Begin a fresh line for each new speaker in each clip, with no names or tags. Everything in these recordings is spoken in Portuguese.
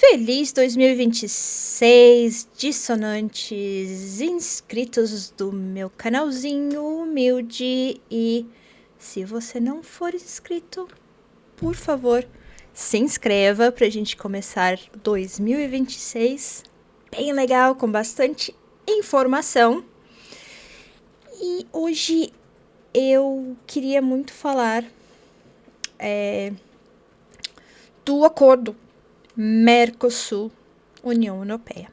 Feliz 2026, dissonantes inscritos do meu canalzinho humilde. E se você não for inscrito, por favor, se inscreva pra gente começar 2026 bem legal, com bastante informação. E hoje eu queria muito falar do acordo Mercosul-União Europeia.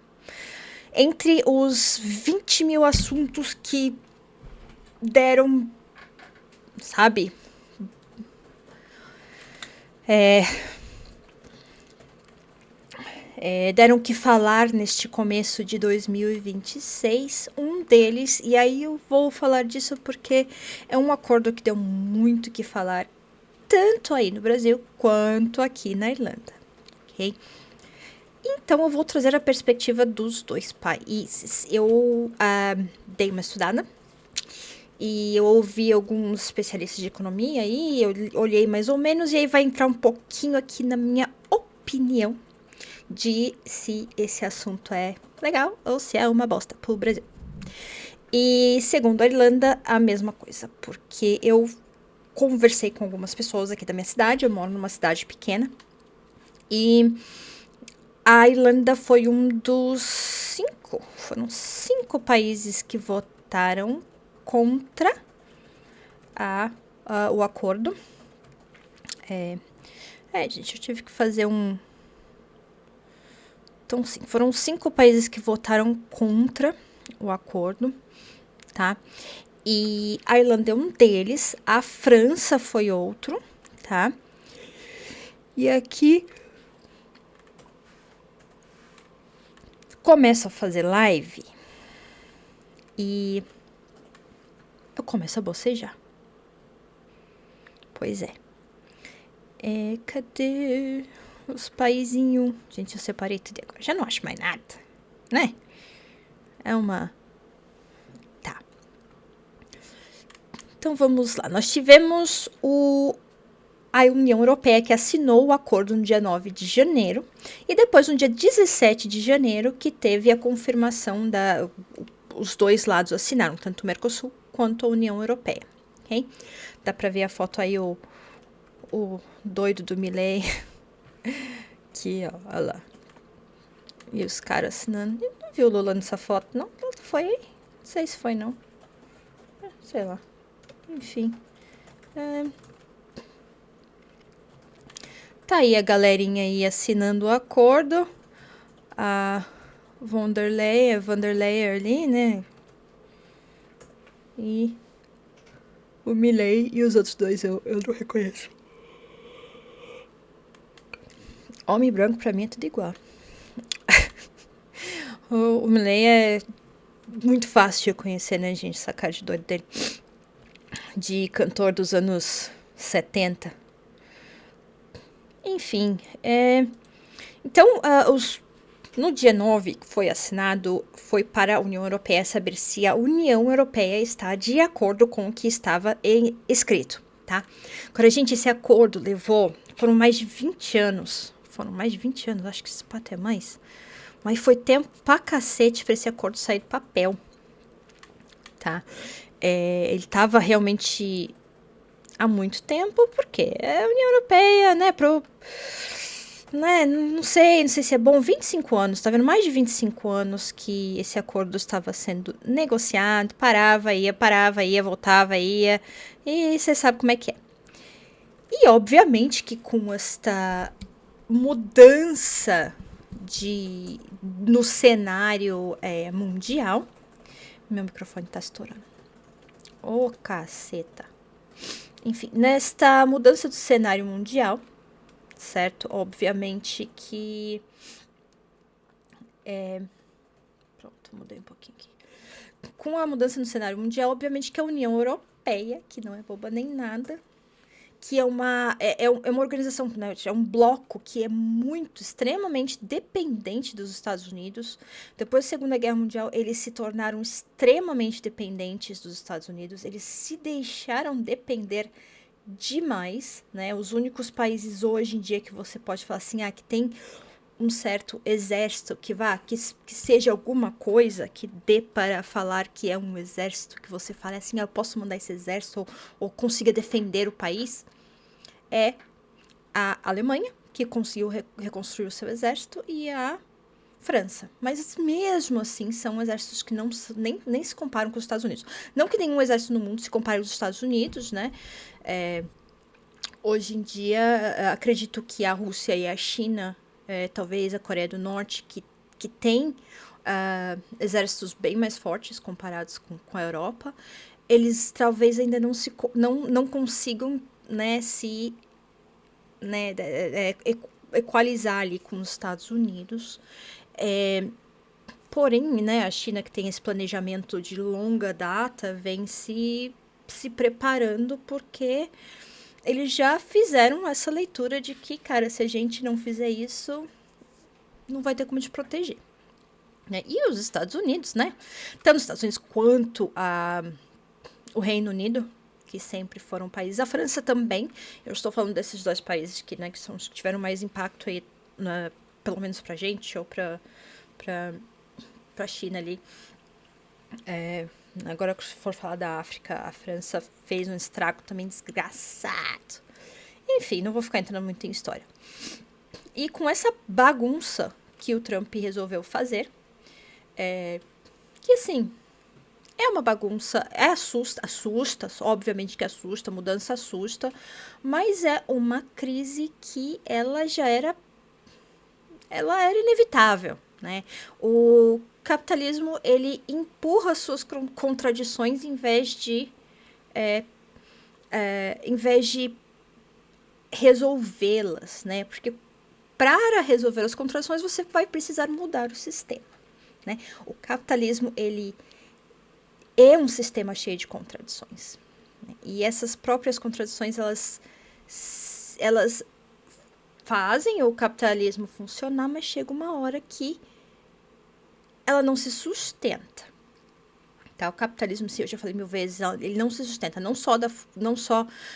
Entre os 20 mil assuntos que deram, sabe, deram que falar neste começo de 2026, um deles, e aí eu vou falar disso porque é um acordo que deu muito que falar, tanto aí no Brasil quanto aqui na Irlanda, ok? Então eu vou trazer a perspectiva dos dois países. Eu dei uma estudada e eu ouvi alguns especialistas de economia aí, eu olhei mais ou menos, e aí vai entrar um pouquinho aqui na minha opinião de se esse assunto é legal ou se é uma bosta pro Brasil. E segundo a Irlanda, a mesma coisa, porque eu conversei com algumas pessoas aqui da minha cidade, eu moro numa cidade pequena, e a Irlanda foi um dos foram 5 países que votaram contra o acordo. Gente, eu tive que fazer um... Então, sim, foram 5 países que votaram contra o acordo, tá? E a Irlanda é um deles, a França foi outro, tá? E aqui começo a fazer live e eu começo a bocejar. Pois é. Cadê os paizinhos? Gente, eu separei tudo agora. Já não acho mais nada, né? É uma... Tá. Então vamos lá. Nós tivemos a União Europeia que assinou o acordo no dia 9 de janeiro. E depois, no dia 17 de janeiro, que teve a confirmação os dois lados assinaram, tanto o Mercosul quanto a União Europeia. Okay? Dá pra ver a foto aí, o doido do Milei. Aqui, ó, olha lá. E os caras assinando. Eu não vi o Lula nessa foto, não? Não foi aí? Não sei se foi, não. Sei lá. Enfim. Tá aí a galerinha aí assinando o acordo. A Vanderlei ali, né? E o Milei e os outros dois eu não reconheço. Homem branco pra mim é tudo igual. O Milei é muito fácil de reconhecer, né, gente? Essa cara de doido dele. De cantor dos anos 70. Enfim, então, no dia 9 que foi assinado, foi para a União Europeia saber se a União Europeia está de acordo com o que estava escrito, tá? Agora, gente, esse acordo foram mais de 20 anos, acho que isso pode ter mais, mas foi tempo pra cacete pra esse acordo sair do papel, tá? Ele tava realmente há muito tempo, porque é a União Europeia, né, não sei se é bom, 25 anos, tá vendo? Mais de 25 anos que esse acordo estava sendo negociado, parava, ia, voltava, ia, e você sabe como é que é. E obviamente que com esta mudança no cenário mundial, meu microfone tá estourando. Ô, caceta. Enfim, nesta mudança do cenário mundial, certo? Obviamente que... Pronto, mudei um pouquinho aqui. Com a mudança no cenário mundial, obviamente que a União Europeia, que não é boba nem nada, que é uma organização, né, é um bloco que é extremamente dependente dos Estados Unidos. Depois da Segunda Guerra Mundial, eles se tornaram extremamente dependentes dos Estados Unidos. Eles se deixaram depender demais, né? Os únicos países hoje em dia que você pode falar assim, que tem um certo exército que seja alguma coisa que dê para falar que é um exército, que você fale assim, eu posso mandar esse exército ou consiga defender o país, é a Alemanha, que conseguiu reconstruir o seu exército, e a França. Mas mesmo assim, são exércitos que nem se comparam com os Estados Unidos. Não que nenhum exército no mundo se compare aos Estados Unidos, né? Hoje em dia, acredito que a Rússia e a China, talvez a Coreia do Norte, que tem exércitos bem mais fortes comparados com a Europa, eles talvez ainda não consigam, né, se, né, equalizar ali com os Estados Unidos. Porém, né, a China, que tem esse planejamento de longa data, vem se preparando, porque eles já fizeram essa leitura de que, cara, se a gente não fizer isso, não vai ter como te proteger. Né? E os Estados Unidos, né? Tanto os Estados Unidos quanto o Reino Unido, que sempre foram países. A França também. Eu estou falando desses dois países que, né, que tiveram mais impacto aí, pelo menos pra gente, ou pra China ali. Agora que for falar da África, a França fez um estrago também desgraçado. Enfim, não vou ficar entrando muito em história. E com essa bagunça que o Trump resolveu fazer, que assim, é uma bagunça, assusta, obviamente que assusta, mudança assusta, mas é uma crise que ela era inevitável, né? O capitalismo, ele empurra suas contradições em vez de resolvê-las, né? Porque para resolver as contradições você vai precisar mudar o sistema, né? O capitalismo, ele é um sistema cheio de contradições, né? E essas próprias contradições, elas fazem o capitalismo funcionar, mas chega uma hora que ela não se sustenta. Tá? O capitalismo, eu já falei 1000 vezes, ele não se sustenta não só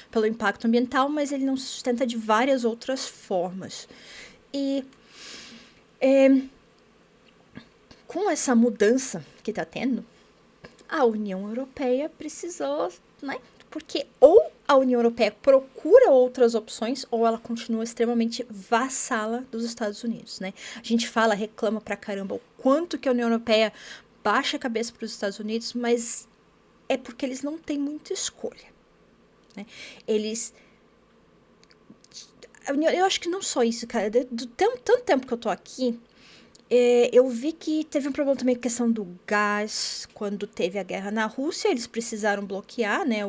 pelo impacto ambiental, mas ele não se sustenta de várias outras formas. E com essa mudança que está tendo, a União Europeia precisou, né? Porque ou a União Europeia procura outras opções, ou ela continua extremamente vassala dos Estados Unidos, né? A gente reclama pra caramba o quanto que a União Europeia baixa a cabeça para os Estados Unidos, mas é porque eles não têm muita escolha, né? Eu acho que não só isso, cara. Tanto tempo que eu tô aqui, eu vi que teve um problema também com a questão do gás. Quando teve a guerra na Rússia, eles precisaram bloquear, né,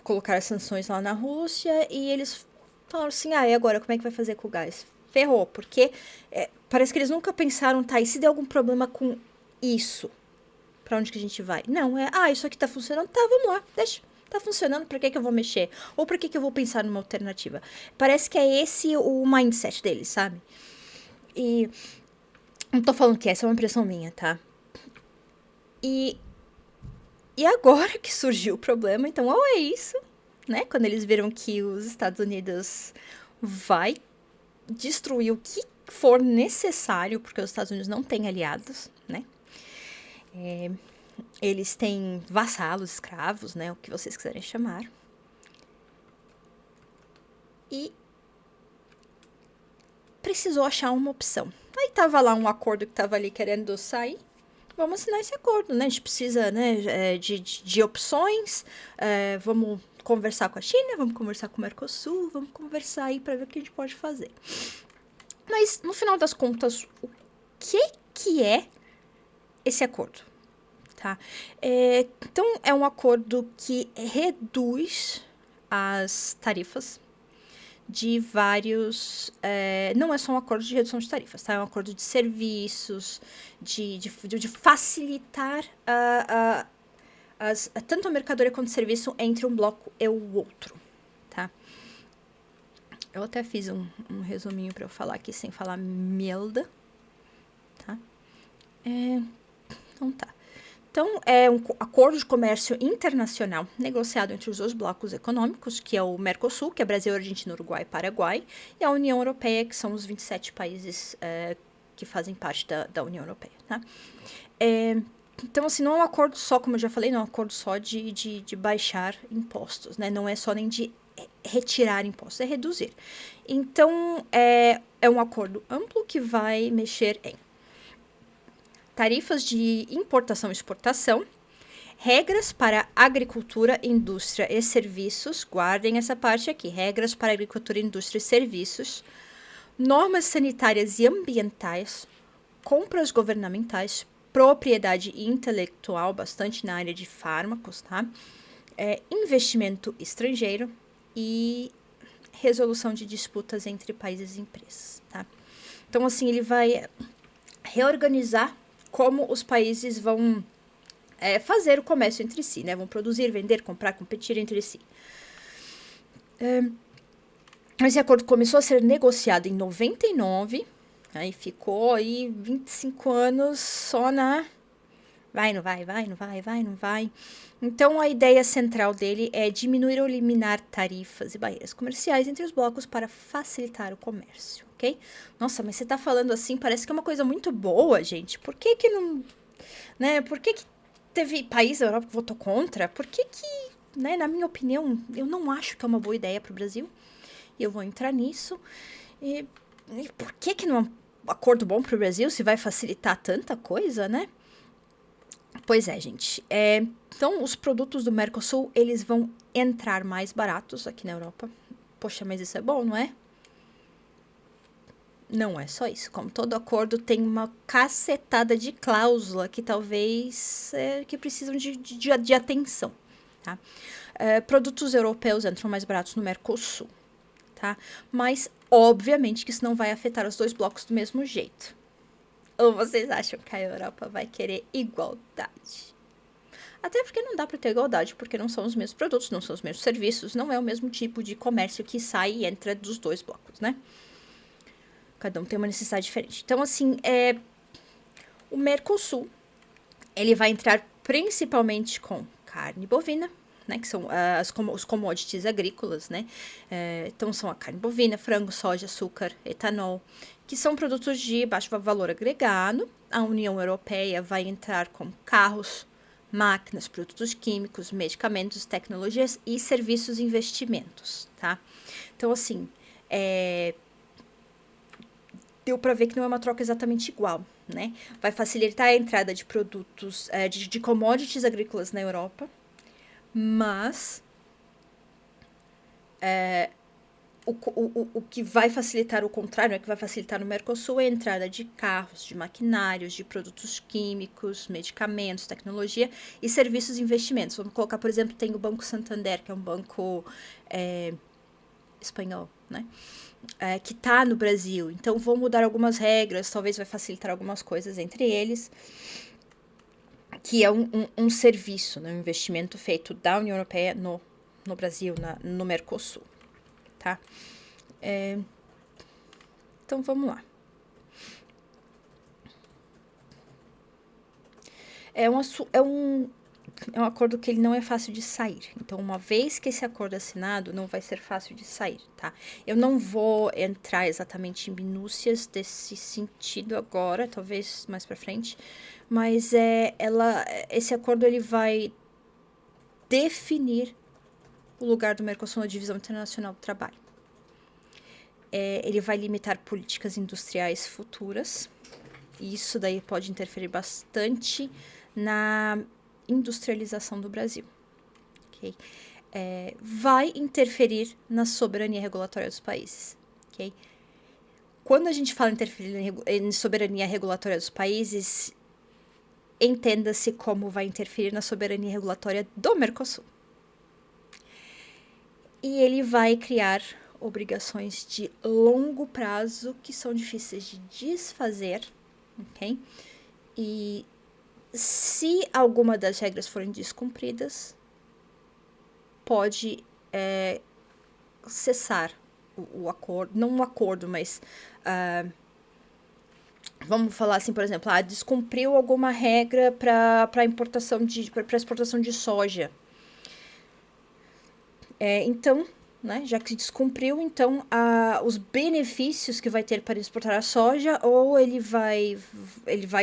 colocar as sanções lá na Rússia, e eles falaram assim, e agora como é que vai fazer com o gás? Ferrou, porque parece que eles nunca pensaram, tá, e se der algum problema com isso, pra onde que a gente vai? Não, isso aqui tá funcionando, tá, vamos lá, deixa. Tá funcionando, pra que eu vou mexer? Ou pra que eu vou pensar numa alternativa? Parece que é esse o mindset deles, sabe? E não tô falando que essa é uma impressão minha, tá? E agora que surgiu o problema, então, ou é isso, né? Quando eles viram que os Estados Unidos vai destruir o que for necessário, porque os Estados Unidos não têm aliados, né? Eles têm vassalos, escravos, né? O que vocês quiserem chamar. E precisou achar uma opção. Aí tava lá um acordo que tava ali querendo sair. Vamos assinar esse acordo, né? A gente precisa, né, de opções. Vamos conversar com a China, vamos conversar com o Mercosul, vamos conversar aí para ver o que a gente pode fazer. Mas, no final das contas, o que é esse acordo? Tá? Então, é um acordo que reduz as tarifas de vários... não é só um acordo de redução de tarifas, tá? É um acordo de serviços, de facilitar tanto a mercadoria quanto o serviço entre um bloco e o outro, tá? Eu até fiz um resuminho para eu falar aqui sem falar merda, tá? Então tá. Então, é um acordo de comércio internacional negociado entre os dois blocos econômicos, que é o Mercosul, que é Brasil, Argentina, Uruguai e Paraguai, e a União Europeia, que são os 27 países que fazem parte da União Europeia, tá? Então, assim, não é um acordo só, como eu já falei, não é um acordo só de baixar impostos, né? Não é só nem de retirar impostos, é reduzir. Então, é um acordo amplo que vai mexer em tarifas de importação e exportação, regras para agricultura, indústria e serviços, guardem essa parte aqui, regras para agricultura, indústria e serviços, normas sanitárias e ambientais, compras governamentais, propriedade intelectual, bastante na área de fármacos, tá? Investimento estrangeiro e resolução de disputas entre países e empresas, tá? Então, assim, ele vai reorganizar como os países vão fazer o comércio entre si, né? Vão produzir, vender, comprar, competir entre si. Esse acordo começou a ser negociado em 99, aí ficou aí 25 anos só na vai, não vai, vai, não vai, vai, não vai. Então, a ideia central dele é diminuir ou eliminar tarifas e barreiras comerciais entre os blocos para facilitar o comércio, ok? Nossa, mas você tá falando assim, parece que é uma coisa muito boa, gente. Por que que não, né? Por que que teve país da Europa que votou contra? Por que que, né, na minha opinião, eu não acho que é uma boa ideia para o Brasil. E eu vou entrar nisso. E por que que não é um acordo bom para o Brasil se vai facilitar tanta coisa, né? Pois é, gente. Então, os produtos do Mercosul, eles vão entrar mais baratos aqui na Europa. Poxa, mas isso é bom, não é? Não é só isso. Como todo acordo, tem uma cacetada de cláusula que talvez que precisam de atenção, tá? Produtos europeus entram mais baratos no Mercosul, tá? Mas, obviamente, que isso não vai afetar os dois blocos do mesmo jeito. Ou vocês acham que a Europa vai querer igualdade? Até porque não dá para ter igualdade, porque não são os mesmos produtos, não são os mesmos serviços, não é o mesmo tipo de comércio que sai e entra dos dois blocos, né? Cada um tem uma necessidade diferente. Então, assim, o Mercosul, ele vai entrar principalmente com carne bovina, né, que são os commodities agrícolas, né? Então, são a carne bovina, frango, soja, açúcar, etanol, que são produtos de baixo valor agregado. A União Europeia vai entrar com carros, máquinas, produtos químicos, medicamentos, tecnologias e serviços e investimentos, tá? Então, assim, deu para ver que não é uma troca exatamente igual, né? Vai facilitar a entrada de produtos, de commodities agrícolas na Europa, mas o que vai facilitar o contrário, que vai facilitar no Mercosul é a entrada de carros, de maquinários, de produtos químicos, medicamentos, tecnologia e serviços e investimentos. Vamos colocar, por exemplo, tem o Banco Santander, que é um banco espanhol, né? Que está no Brasil. Então, vão mudar algumas regras, talvez vai facilitar algumas coisas entre eles, que é um serviço, né? Um investimento feito da União Europeia no Brasil, no Mercosul, tá? Então, vamos lá. É um acordo que ele não é fácil de sair. Então, uma vez que esse acordo é assinado, não vai ser fácil de sair, tá? Eu não vou entrar exatamente em minúcias desse sentido agora, talvez mais pra frente, mas esse acordo ele vai definir o lugar do Mercosul na divisão internacional do trabalho. Ele vai limitar políticas industriais futuras, e isso daí pode interferir bastante na industrialização do Brasil. Okay? Vai interferir na soberania regulatória dos países. Okay? Quando a gente fala interferir em soberania regulatória dos países, entenda-se como vai interferir na soberania regulatória do Mercosul. E ele vai criar obrigações de longo prazo que são difíceis de desfazer, ok? E se alguma das regras forem descumpridas, pode cessar o acordo, não um acordo, mas vamos falar assim, por exemplo, descumpriu alguma regra para importação para exportação de soja. Então, né, já que descumpriu, então os benefícios que vai ter para exportar a soja, ou ele vai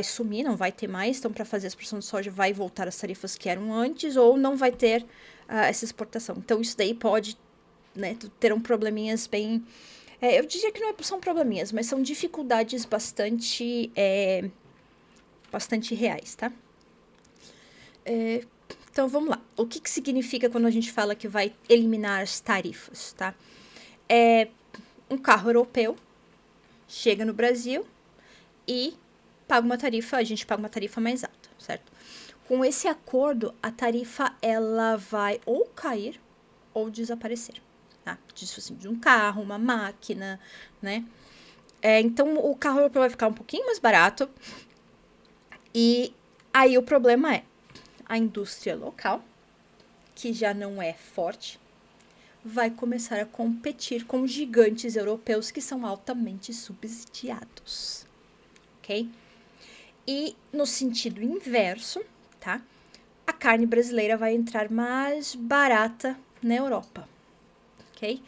sumir, não vai ter mais, então para fazer a exportação de soja vai voltar às tarifas que eram antes, ou não vai ter essa exportação. Então isso daí pode, né, ter probleminhas bem... eu diria que não são probleminhas, mas são dificuldades bastante reais, tá? Então vamos lá. O que significa quando a gente fala que vai eliminar as tarifas, tá? Um carro europeu chega no Brasil e a gente paga uma tarifa mais alta, certo? Com esse acordo, a tarifa ela vai ou cair ou desaparecer, tá? Disso assim, de um carro, uma máquina, né? Então o carro europeu vai ficar um pouquinho mais barato. E aí o problema é a indústria local, que já não é forte, vai começar a competir com gigantes europeus que são altamente subsidiados, ok? E no sentido inverso, tá? A carne brasileira vai entrar mais barata na Europa, ok?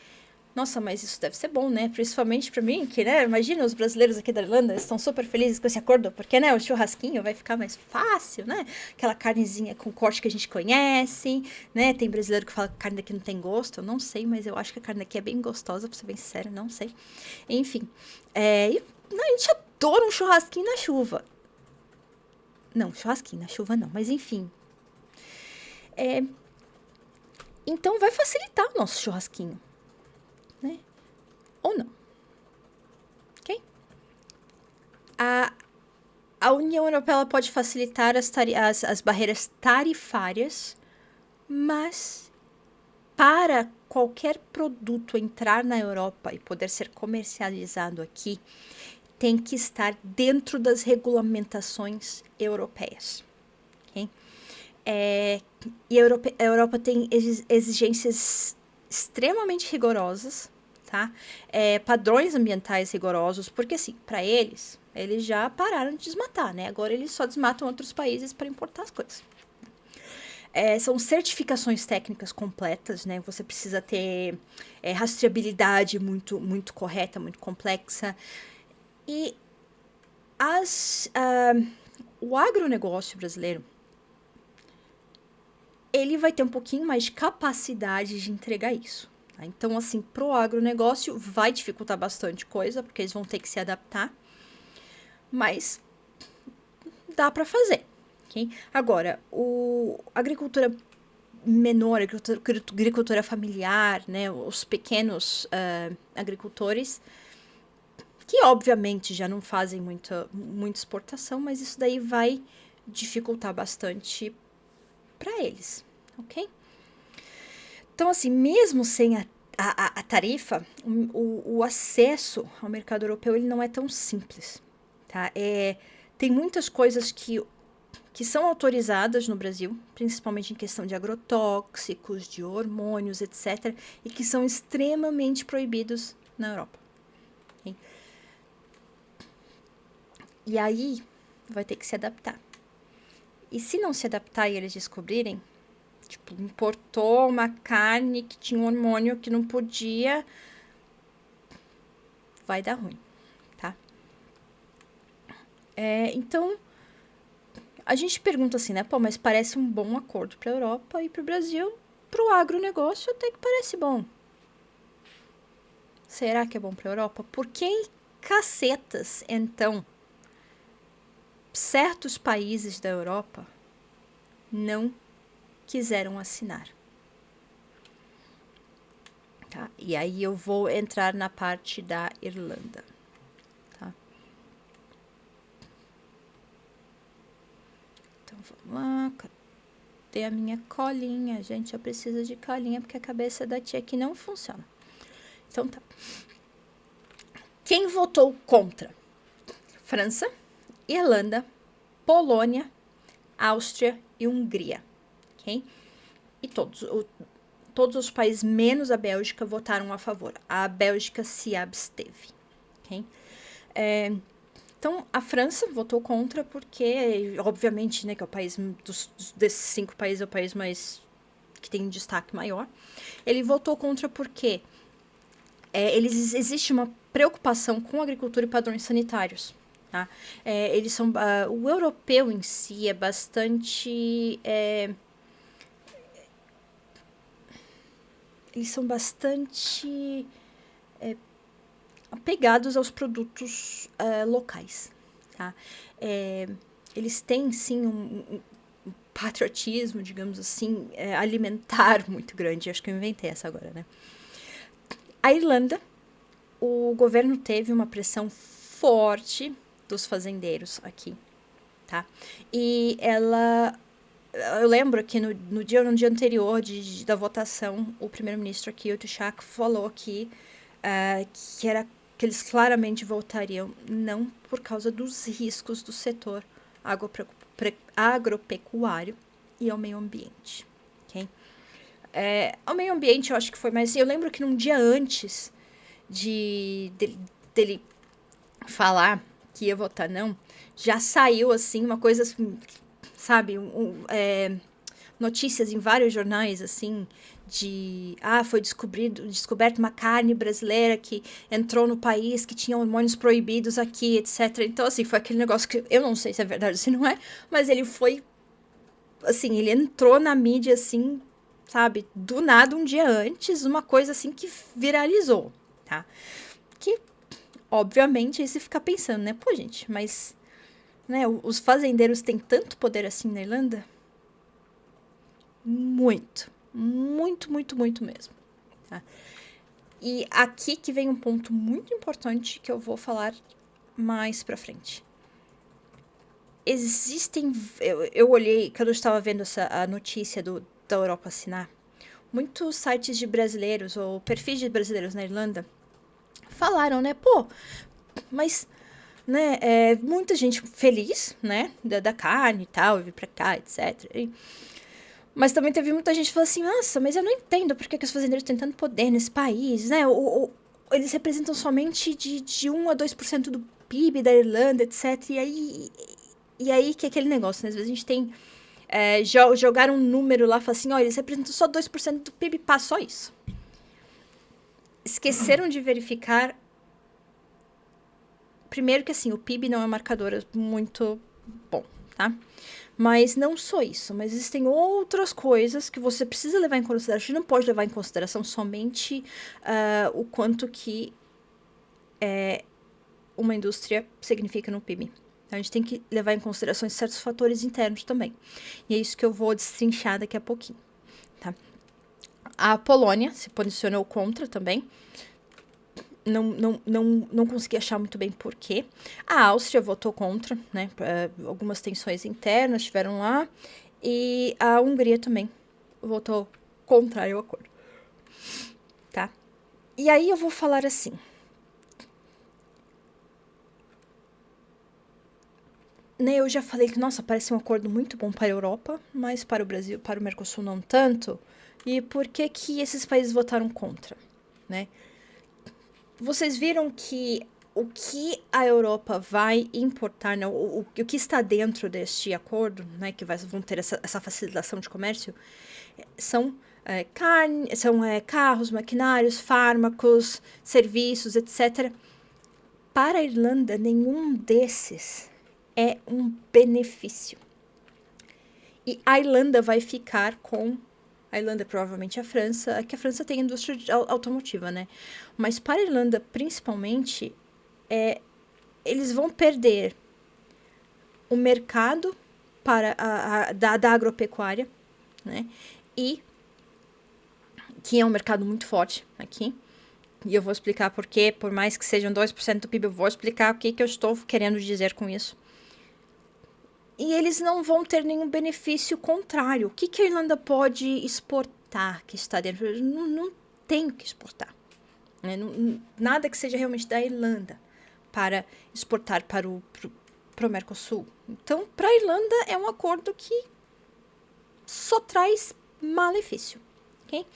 Nossa, mas isso deve ser bom, né? Principalmente pra mim, que, né? Imagina, os brasileiros aqui da Irlanda estão super felizes com esse acordo, porque, né? O churrasquinho vai ficar mais fácil, né? Aquela carnezinha com corte que a gente conhece, né? Tem brasileiro que fala que a carne daqui não tem gosto. Eu não sei, mas eu acho que a carne daqui é bem gostosa, pra ser bem sincera, não sei. Enfim, a gente adora um churrasquinho na chuva. Não, churrasquinho na chuva não, mas enfim. Então vai facilitar o nosso churrasquinho, né? Ou não, ok? A União Europeia ela pode facilitar as barreiras tarifárias, mas para qualquer produto entrar na Europa e poder ser comercializado aqui, tem que estar dentro das regulamentações europeias, ok? E a Europa tem exigências extremamente rigorosas, tá? Padrões ambientais rigorosos, porque assim, para eles já pararam de desmatar, né? Agora eles só desmatam outros países para importar as coisas. São certificações técnicas completas, né? Você precisa ter rastreabilidade muito correta, muito complexa. E o agronegócio brasileiro, ele vai ter um pouquinho mais de capacidade de entregar isso. Tá? Então, assim, pro agronegócio vai dificultar bastante coisa, porque eles vão ter que se adaptar. Mas dá para fazer. Okay? Agora, a agricultura menor, a agricultura familiar, né, os pequenos agricultores, que obviamente já não fazem muita exportação, mas isso daí vai dificultar bastante para eles, ok? Então, assim, mesmo sem a tarifa, o acesso ao mercado europeu ele não é tão simples, tá? Tem muitas coisas que são autorizadas no Brasil, principalmente em questão de agrotóxicos, de hormônios, etc., e que são extremamente proibidos na Europa. Okay? E aí vai ter que se adaptar. E se não se adaptar e eles descobrirem, tipo, importou uma carne que tinha um hormônio que não podia, vai dar ruim, tá? Então, a gente pergunta assim, né? Pô, mas parece um bom acordo para a Europa e para o Brasil. Para o agronegócio até que parece bom. Será que é bom para a Europa? Por que cacetas, então, certos países da Europa não quiseram assinar? Tá? E aí eu vou entrar na parte da Irlanda. Tá? Então vamos lá. Cadê a minha colinha? Gente, eu preciso de colinha porque a cabeça da tia aqui não funciona. Então tá. Quem votou contra? França, Irlanda, Polônia, Áustria e Hungria. Okay? E todos os países, menos a Bélgica, votaram a favor. A Bélgica se absteve. Okay? Então, a França votou contra porque, obviamente, né, que é o país, desses 5 países, é o país mais que tem um destaque maior. Ele votou contra porque existe uma preocupação com a agricultura e padrões sanitários. Tá? Eles são, o europeu em si é bastante... eles são bastante apegados aos produtos locais. Tá? Eles têm, sim, um patriotismo, digamos assim, alimentar muito grande. Acho que eu inventei essa agora, né? A Irlanda, o governo teve uma pressão forte dos fazendeiros aqui, tá? E eu lembro que no dia anterior da votação, o primeiro-ministro aqui, o Taoiseach, falou que eles claramente votariam não por causa dos riscos do setor agropecuário e ao meio ambiente, ok? Ao meio ambiente eu acho que foi mais... Eu lembro que num dia antes dele falar que ia votar não, já saiu assim uma coisa assim, sabe, notícias em vários jornais assim foi descoberta uma carne brasileira que entrou no país, que tinha hormônios proibidos aqui, etc. Então assim, foi aquele negócio que eu não sei se é verdade ou se não é, mas ele foi assim, ele entrou na mídia assim, sabe, do nada um dia antes, uma coisa assim que viralizou, tá? Que obviamente aí você fica pensando, né? Pô, gente, mas né, os fazendeiros têm tanto poder assim na Irlanda? Muito. Muito, muito, muito mesmo. Tá? E aqui que vem um ponto muito importante que eu vou falar mais pra frente. Existem... Eu olhei, quando eu estava vendo a notícia da Europa assinar, muitos sites de brasileiros, ou perfis de brasileiros na Irlanda, falaram, né? Pô, mas... né, muita gente feliz, né, da carne e tal, vir pra cá, etc. Mas também teve muita gente que falou assim, nossa, mas eu não entendo por que os fazendeiros têm tanto poder nesse país, né, eles representam somente de 1 a 2% do PIB da Irlanda, etc. E aí que é aquele negócio, né, às vezes a gente tem, jogar um número lá, falar assim, olha, eles representam só 2% do PIB, pá, só isso. Esqueceram de verificar. Primeiro que, assim, o PIB não é um marcador muito bom, tá? Mas não só isso, mas existem outras coisas que você precisa levar em consideração. A gente não pode levar em consideração somente o quanto que uma indústria significa no PIB. A gente tem que levar em consideração certos fatores internos também. E é isso que eu vou destrinchar daqui a pouquinho, tá? A Polônia se posicionou contra também. Não consegui achar muito bem porquê. A Áustria votou contra, né? Algumas tensões internas tiveram lá. E a Hungria também votou contrário ao acordo. Tá? E aí eu vou falar assim. Né, eu já falei que, nossa, parece um acordo muito bom para a Europa, mas para o Brasil, para o Mercosul não tanto. E por que que esses países votaram contra, né? Vocês viram que o que a Europa vai importar, né, o que está dentro deste acordo, né, que vão ter essa facilitação de comércio, são carros, maquinários, fármacos, serviços, etc. Para a Irlanda, nenhum desses é um benefício. E a Irlanda vai ficar com... A Irlanda, provavelmente a França, que a França tem indústria automotiva, né? Mas para a Irlanda, principalmente, eles vão perder o mercado da agropecuária, né? E que é um mercado muito forte aqui. E eu vou explicar por quê. Por mais que sejam 2% do PIB, eu vou explicar o que eu estou querendo dizer com isso. E eles não vão ter nenhum benefício contrário. O que a Irlanda pode exportar que está dentro? Não tem o que exportar. Né? Nada que seja realmente da Irlanda para exportar para o Mercosul. Então, para a Irlanda é um acordo que só traz malefício. Okay?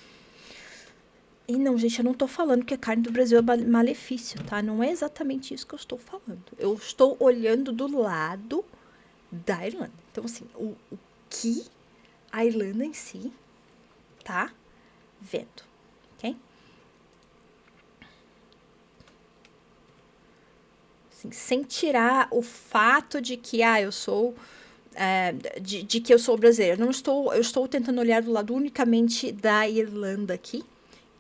E não, gente, eu não tô falando que a carne do Brasil é malefício, tá? Não é exatamente isso que eu estou falando. Eu estou olhando do lado da Irlanda. Então, assim, o que a Irlanda em si tá vendo, ok? Assim, sem tirar o fato de que, eu sou de que eu sou brasileira. Eu estou tentando olhar do lado unicamente da Irlanda aqui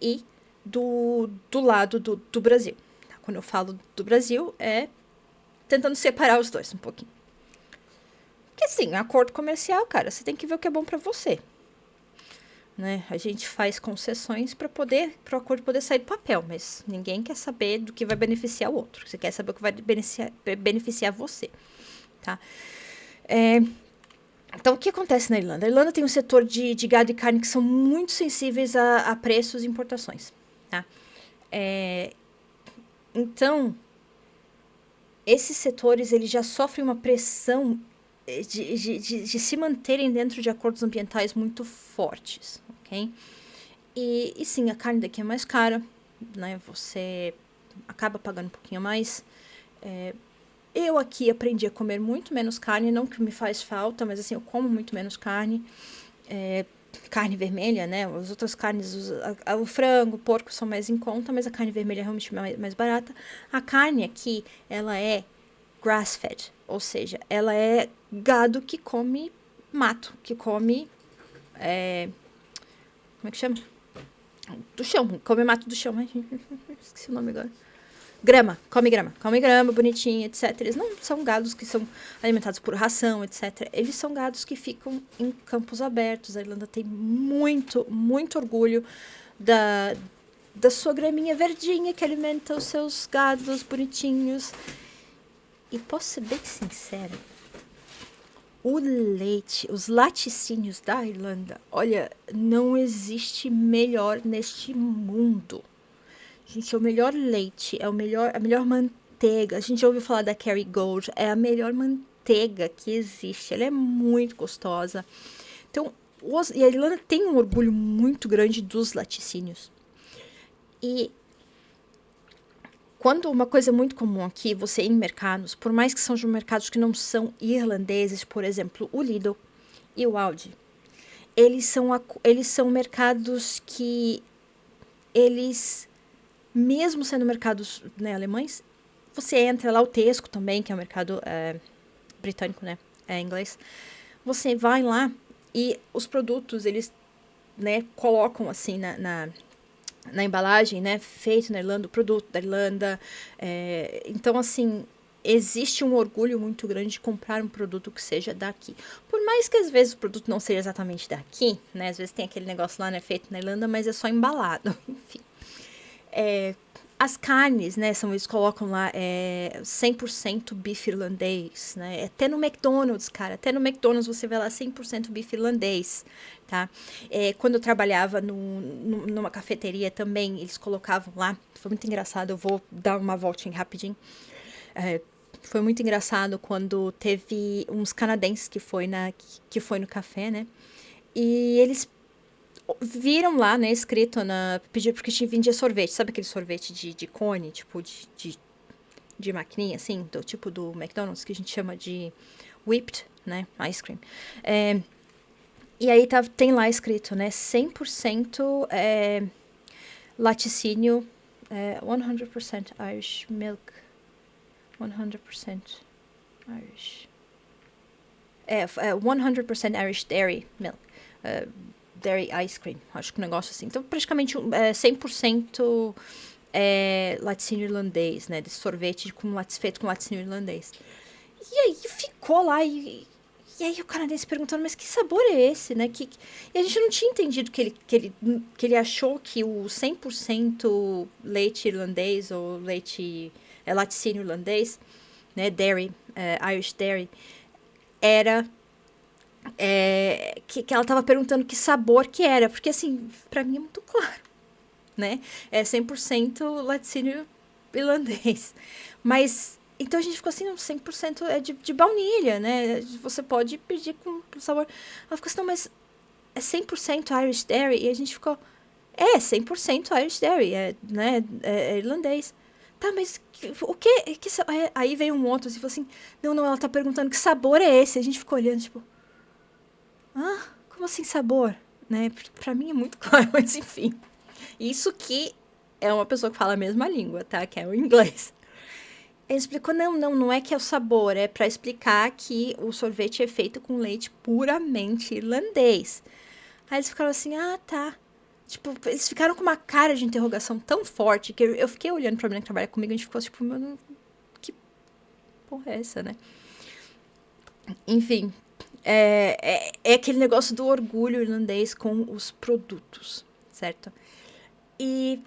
e do lado do Brasil. Quando eu falo do Brasil, é tentando separar os dois um pouquinho. Porque assim, acordo comercial, cara, você tem que ver o que é bom para você. Né? A gente faz concessões para o acordo poder sair do papel, mas ninguém quer saber do que vai beneficiar o outro. Você quer saber o que vai beneficiar você, tá? Então, o que acontece na Irlanda? A Irlanda tem um setor de gado e carne que são muito sensíveis a preços e importações, tá? Então, esses setores eles já sofrem uma pressão de se manterem dentro de acordos ambientais muito fortes, ok? E sim, a carne daqui é mais cara, né? Você acaba pagando um pouquinho mais. Eu aqui aprendi a comer muito menos carne, não que me faz falta, mas assim, eu como muito menos carne. Carne vermelha, né? As outras carnes, o frango, o porco são mais em conta, mas a carne vermelha é realmente mais barata. A carne aqui, ela é grass-fed, ou seja, ela é gado que come mato, que come. Como é que chama? Do chão, come mato do chão. Esqueci o nome agora. Grama, come grama, bonitinho, etc. Eles não são gados que são alimentados por ração, etc. Eles são gados que ficam em campos abertos. A Irlanda tem muito, muito orgulho da sua graminha verdinha que alimenta os seus gados bonitinhos. E posso ser bem sincera, o leite, os laticínios da Irlanda, olha, não existe melhor neste mundo. Gente, é o melhor leite, é a melhor manteiga. A gente já ouviu falar da Kerrygold, é a melhor manteiga que existe. Ela é muito gostosa. Então, e a Irlanda tem um orgulho muito grande dos laticínios. E quando uma coisa muito comum aqui, você ir em mercados, por mais que sejam mercados que não são irlandeses, por exemplo, o Lidl e o Aldi, eles são mercados que eles, mesmo sendo mercados, né, alemães, você entra lá, o Tesco também, que é um mercado britânico, né, inglês, você vai lá e os produtos, eles, né, colocam assim na embalagem, né, feito na Irlanda, o produto da Irlanda. Então, assim, existe um orgulho muito grande de comprar um produto que seja daqui. Por mais que às vezes o produto não seja exatamente daqui, né, às vezes tem aquele negócio lá, né, feito na Irlanda, mas é só embalado, enfim. As carnes, né, eles colocam lá 100% bife irlandês, né, até no McDonald's, cara, até no McDonald's você vê lá 100% bife irlandês, tá? Quando eu trabalhava numa cafeteria também, eles colocavam lá, foi muito engraçado, eu vou dar uma voltinha rapidinho. Foi muito engraçado quando teve uns canadenses que foi no café, né, e eles viram lá, né, escrito pediu porque vendia sorvete, sabe aquele sorvete de cone, tipo de maquininha, assim, do tipo do McDonald's, que a gente chama de whipped, né, ice cream. E aí tem lá escrito, né, 100% laticínio, 100% Irish milk, 100% Irish, 100% Irish dairy milk, dairy ice cream, acho que um negócio assim. Então, praticamente 100% laticínio irlandês, né? Desse sorvete feito com laticínio irlandês. E aí ficou lá e aí o canadense perguntando, mas que sabor é esse, né? E a gente não tinha entendido que ele achou que o 100% leite irlandês ou laticínio irlandês, né? Dairy, Irish dairy, era que ela tava perguntando que sabor que era, porque assim, pra mim é muito claro, né? É 100% laticínio irlandês. Mas, então a gente ficou assim, não, 100% é de baunilha, né? Você pode pedir com sabor. Ela ficou assim, não, mas é 100% Irish Dairy, e a gente ficou, É 100% Irish Dairy, né, é irlandês. Tá, mas o que? Aí veio um outro e falou assim: não, ela tá perguntando que sabor é esse. A gente ficou olhando, tipo, como assim sabor? Né? Pra mim é muito claro, mas enfim. Isso que é uma pessoa que fala a mesma língua, tá? Que é o inglês. Ele explicou: não é que é o sabor, é pra explicar que o sorvete é feito com leite puramente irlandês. Aí eles ficaram assim: tá. Tipo, eles ficaram com uma cara de interrogação tão forte que eu fiquei olhando pra menina que trabalha comigo e a gente ficou tipo, mano, que porra é essa, né? Enfim, é aquele negócio do orgulho irlandês com os produtos, certo? E,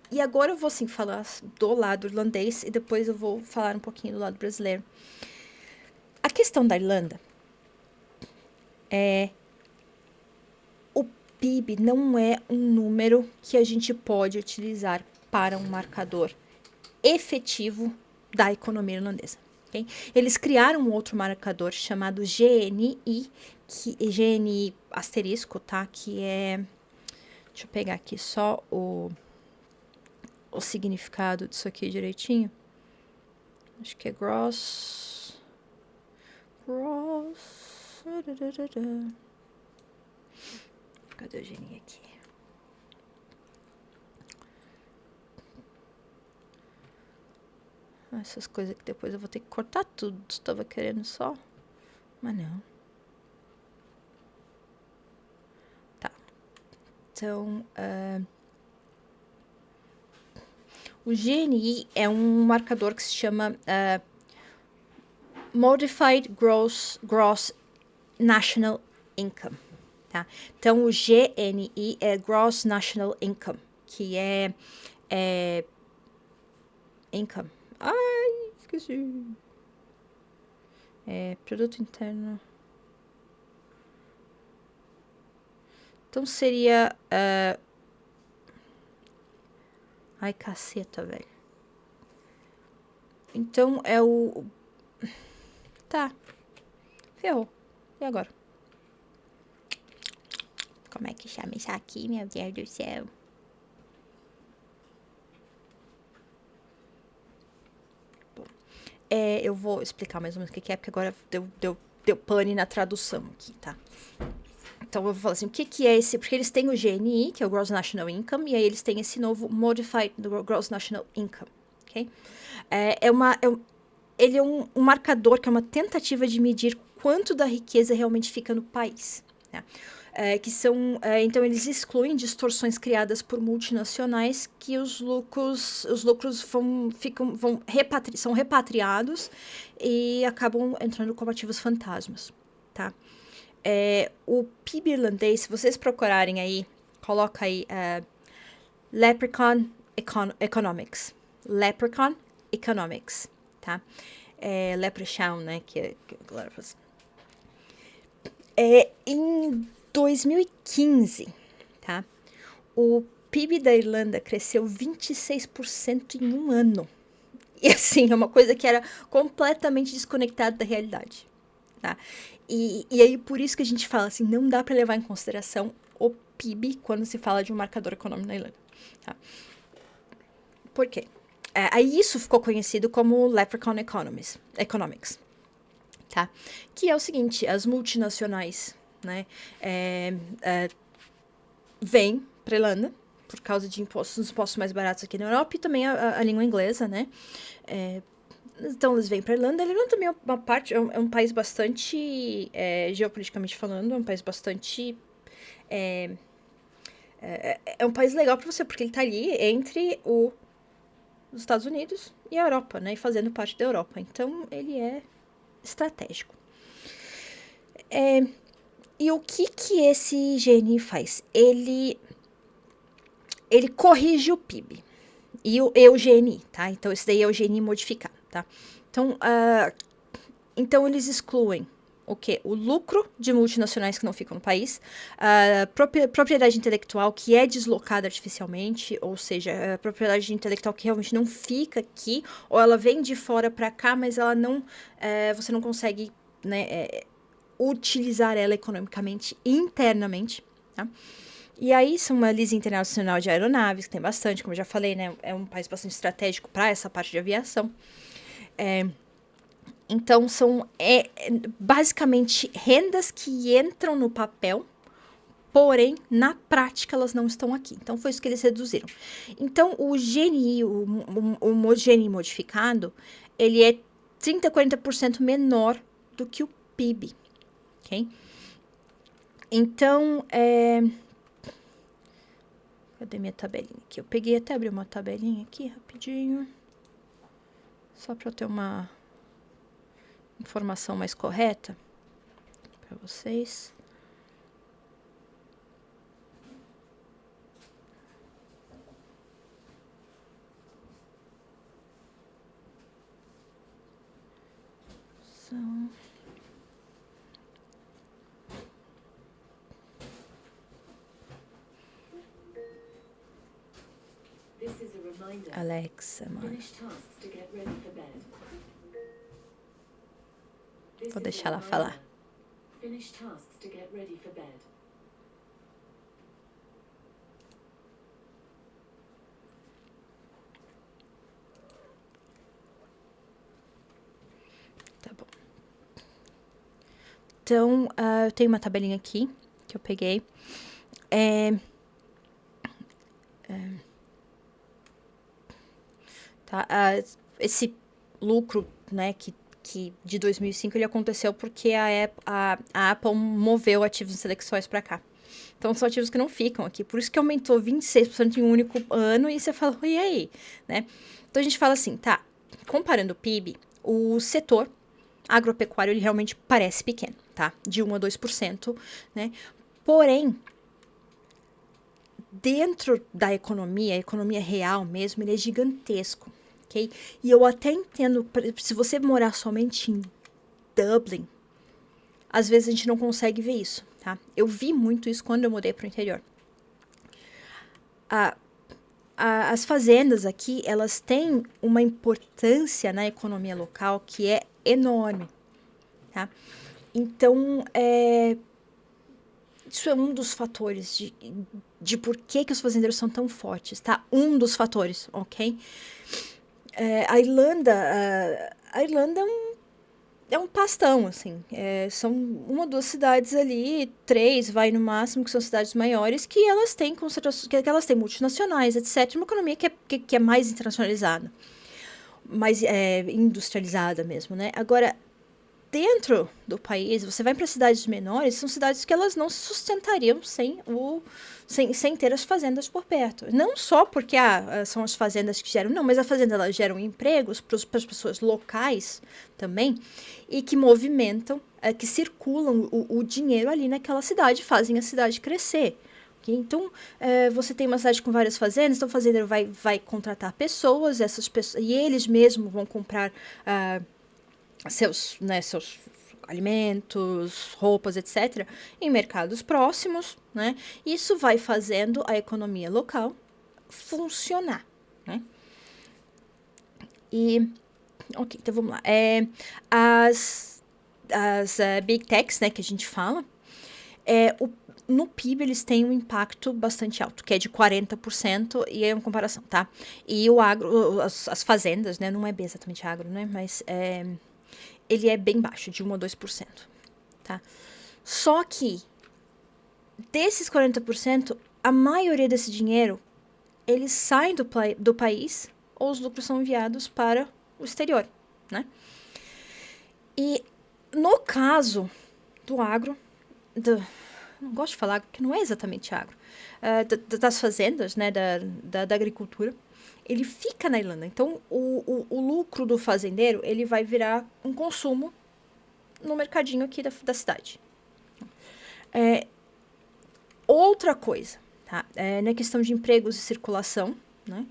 e agora eu vou, assim, falar do lado irlandês e depois eu vou falar um pouquinho do lado brasileiro. A questão da Irlanda é o PIB não é um número que a gente pode utilizar para um marcador efetivo da economia irlandesa. Okay? Eles criaram um outro marcador chamado GNI, GNI asterisco, tá? Que é... Deixa eu pegar aqui só o significado disso aqui direitinho. Acho que é gross. Cadê o GNI aqui? Essas coisas que depois eu vou ter que cortar tudo. Estava querendo só, mas não. Tá. Então, o GNI é um marcador que se chama Modified Gross National Income. Tá? Então, o GNI é Gross National Income, que é income. Ai, esqueci. É produto interno. Então seria... Ai, caceta, velho. Então é o... Tá. Ferrou. E agora? Como é que chama isso aqui, meu Deus do céu? Bom, eu vou explicar mais ou menos o que é, porque agora deu pane na tradução aqui, tá? Então eu vou falar assim, o que é esse? Porque eles têm o GNI, que é o Gross National Income, e aí eles têm esse novo Modified Gross National Income, ok? Ele é um marcador que é uma tentativa de medir quanto da riqueza realmente fica no país, né? Então eles excluem distorções criadas por multinacionais que os lucros são repatriados e acabam entrando como ativos fantasmas, tá? O PIB irlandês, se vocês procurarem aí, coloca aí Leprechaun Economics. Leprechaun Economics, tá? Leprechaun, né? Que a galera fala assim. Em 2015, tá? O PIB da Irlanda cresceu 26% em um ano. E assim, é uma coisa que era completamente desconectada da realidade, tá? E aí, por isso que a gente fala assim, não dá para levar em consideração o PIB quando se fala de um marcador econômico na Irlanda, tá? Por quê? Aí isso ficou conhecido como Leprechaun Economics, tá? Que é o seguinte, as multinacionais, né, vêm para a Irlanda por causa de impostos mais baratos aqui na Europa e também a língua inglesa, né? Então eles vêm para a Irlanda. A Irlanda também é uma parte, é um país bastante, geopoliticamente falando, é um país bastante... É um país legal para você, porque ele tá ali entre os Estados Unidos e a Europa, né? E fazendo parte da Europa. Então ele é estratégico. E o que esse GNI faz? Ele corrige o PIB e o GNI, tá? Então esse daí é o GNI modificado, tá? Então eles excluem o quê? O lucro de multinacionais que não ficam no país, a propriedade intelectual que é deslocada artificialmente, ou seja, a propriedade intelectual que realmente não fica aqui, ou ela vem de fora para cá, mas ela não, você não consegue, né, utilizar ela economicamente internamente, tá? E aí são uma leasing internacional de aeronaves, que tem bastante, como eu já falei, né? É um país bastante estratégico para essa parte de aviação. Então, são basicamente rendas que entram no papel, porém, na prática, elas não estão aqui. Então, foi isso que eles reduziram. Então, o GNI, o GNI modificado, ele é 30, 40% menor do que o PIB, ok? Então, cadê minha tabelinha aqui? Eu peguei até abrir uma tabelinha aqui, rapidinho. Só para eu ter uma informação mais correta para vocês. Alexa, mano. Vou deixar ela falar. Tá bom. Então, eu tenho uma tabelinha aqui que eu peguei. Tá? Esse lucro, né, que de 2005 ele aconteceu porque a Apple moveu ativos intelectuais para cá. Então, são ativos que não ficam aqui. Por isso que aumentou 26% em um único ano. E você fala, e aí? Né? Então, a gente fala assim, tá, comparando o PIB, o setor agropecuário, ele realmente parece pequeno, tá? De 1 a 2%, né? Porém, dentro da economia, a economia real mesmo, ele é gigantesco, ok? E eu até entendo, se você morar somente em Dublin, às vezes a gente não consegue ver isso, tá? Eu vi muito isso quando eu mudei para o interior. As fazendas aqui, elas têm uma importância na economia local que é enorme, tá? Então, isso é um dos fatores de por que os fazendeiros são tão fortes, tá? Um dos fatores, ok? A Irlanda é um pastão, assim. São uma, duas cidades ali, três, vai no máximo, que são cidades maiores, que elas têm concentrações, que elas têm multinacionais, etc. Uma economia que é mais internacionalizada, mais industrializada mesmo, né? Agora, dentro do país, você vai para cidades menores, são cidades que elas não se sustentariam sem ter as fazendas por perto. Não só porque são as fazendas que geram, não, mas a fazenda elas geram empregos para as pessoas locais também e que movimentam, que circulam o dinheiro ali naquela cidade, fazem a cidade crescer. Okay? Então, você tem uma cidade com várias fazendas, então o fazendeiro vai contratar pessoas, essas pessoas, e eles mesmos vão comprar seus alimentos, roupas, etc., em mercados próximos, né? Isso vai fazendo a economia local funcionar, né? Ok, então vamos lá. As Big Techs, né, que a gente fala, no PIB eles têm um impacto bastante alto, que é de 40%, e é uma comparação, tá? E o agro, as fazendas, né, não é bem exatamente agro, né, mas ele é bem baixo, de 1 a 2%, tá? Só que, desses 40%, a maioria desse dinheiro, eles saem do país, ou os lucros são enviados para o exterior, né? E, no caso do agro, não gosto de falar que não é exatamente agro, das fazendas, né, da agricultura, ele fica na Irlanda. Então, o lucro do fazendeiro, ele vai virar um consumo no mercadinho aqui da cidade. Outra coisa, tá? Na questão de empregos e circulação, né?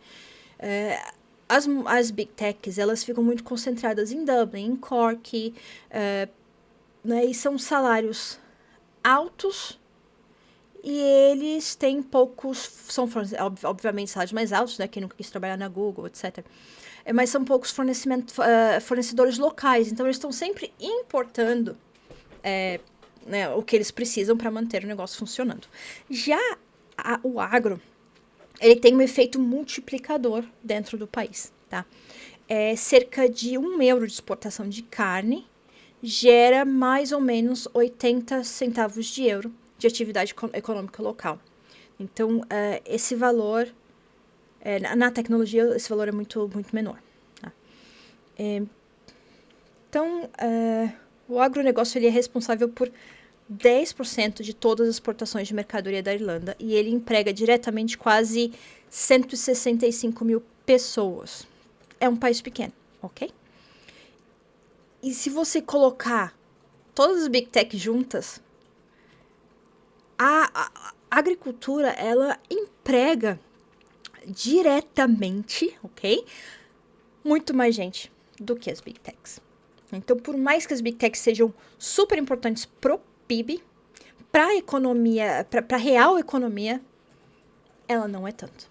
As Big Techs, elas ficam muito concentradas em Dublin, em Cork, né? E são salários altos e eles têm poucos, são obviamente salários mais altos, né? Quem nunca quis trabalhar na Google, etc. Mas são poucos fornecedores locais, então eles estão sempre importando né, o que eles precisam para manter o negócio funcionando. Já o agro, ele tem um efeito multiplicador dentro do país, tá? Cerca de 1 euro de exportação de carne gera mais ou menos 80 centavos de euro de atividade econômica local. Então, esse valor, na tecnologia, esse valor é muito, muito menor. Tá? Então, o agronegócio ele é responsável por 10% de todas as exportações de mercadoria da Irlanda e ele emprega diretamente quase 165 mil pessoas. É um país pequeno, ok? E se você colocar todas as Big Tech juntas, a agricultura, ela emprega diretamente, ok? Muito mais gente do que as Big Techs. Então, por mais que as Big Techs sejam super importantes pro PIB, pra economia, pra real economia, ela não é tanto,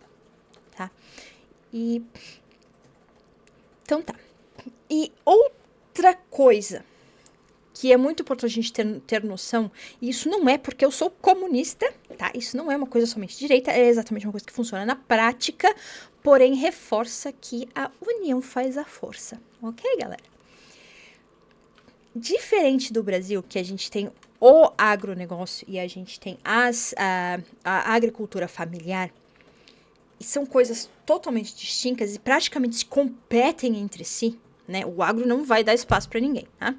tá? Então tá. E outra coisa que é muito importante a gente ter noção, e isso não é porque eu sou comunista, tá? Isso não é uma coisa somente de direita, é exatamente uma coisa que funciona na prática, porém reforça que a união faz a força, ok, galera? Diferente do Brasil, que a gente tem o agronegócio e a gente tem a agricultura familiar, e são coisas totalmente distintas e praticamente se competem entre si, né? O agro não vai dar espaço para ninguém, tá?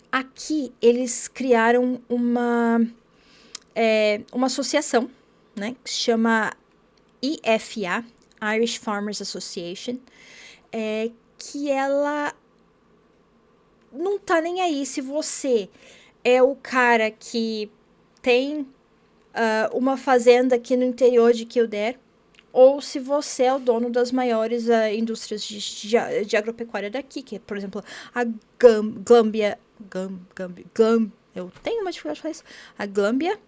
Aqui eles criaram uma associação, né, que se chama IFA, Irish Farmers Association, que ela não tá nem aí se você é o cara que tem uma fazenda aqui no interior de Kildare, ou se você é o dono das maiores indústrias de agropecuária daqui, que é, por exemplo, a Glanbia, eu tenho uma dificuldade de falar isso, a Glanbia,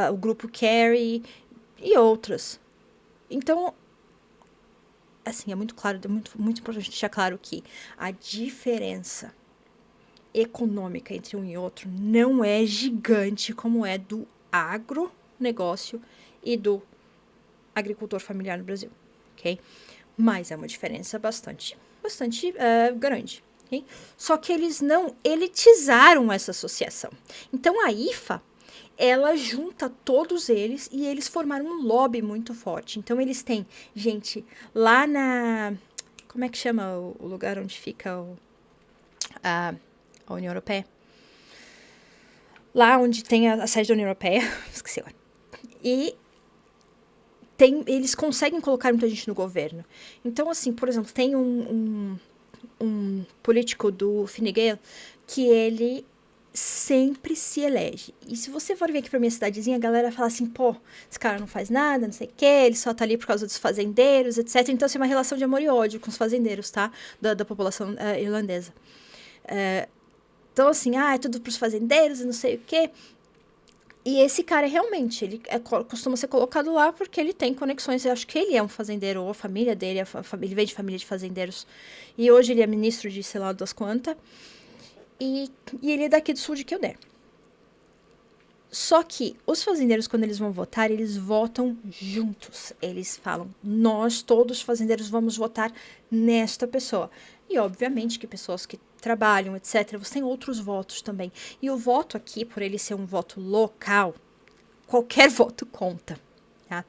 o grupo Kerry e outras. Então, assim, é muito claro, é muito importante deixar claro que a diferença econômica entre um e outro não é gigante como é do agronegócio e do agricultor familiar no Brasil, ok? Mas é uma diferença bastante grande, ok? Só que eles não elitizaram essa associação. Então, a IFA, ela junta todos eles e eles formaram um lobby muito forte. Então, eles têm gente lá na... Como é que chama o lugar onde fica a União Europeia? Lá onde tem a sede da União Europeia. Esqueci agora. E eles conseguem colocar muita gente no governo. Então, assim, por exemplo, tem um político do Fine Gael que ele sempre se elege. E se você for vir aqui pra minha cidadezinha, a galera fala assim, pô, esse cara não faz nada, não sei o quê, ele só tá ali por causa dos fazendeiros, etc. Então, assim, é uma relação de amor e ódio com os fazendeiros, tá? Da população irlandesa. Então, assim, é tudo pros fazendeiros e não sei o quê. E esse cara realmente, ele costuma ser colocado lá porque ele tem conexões. Eu acho que ele é um fazendeiro, ou a família dele, ele veio de família de fazendeiros. E hoje ele é ministro de sei lá das quantas. E ele é daqui do sul de Kildare. Só que os fazendeiros, quando eles vão votar, eles votam juntos. Eles falam, nós todos fazendeiros vamos votar nesta pessoa. E obviamente que pessoas que trabalham, etc., você tem outros votos também. E o voto aqui, por ele ser um voto local, qualquer voto conta. Tá?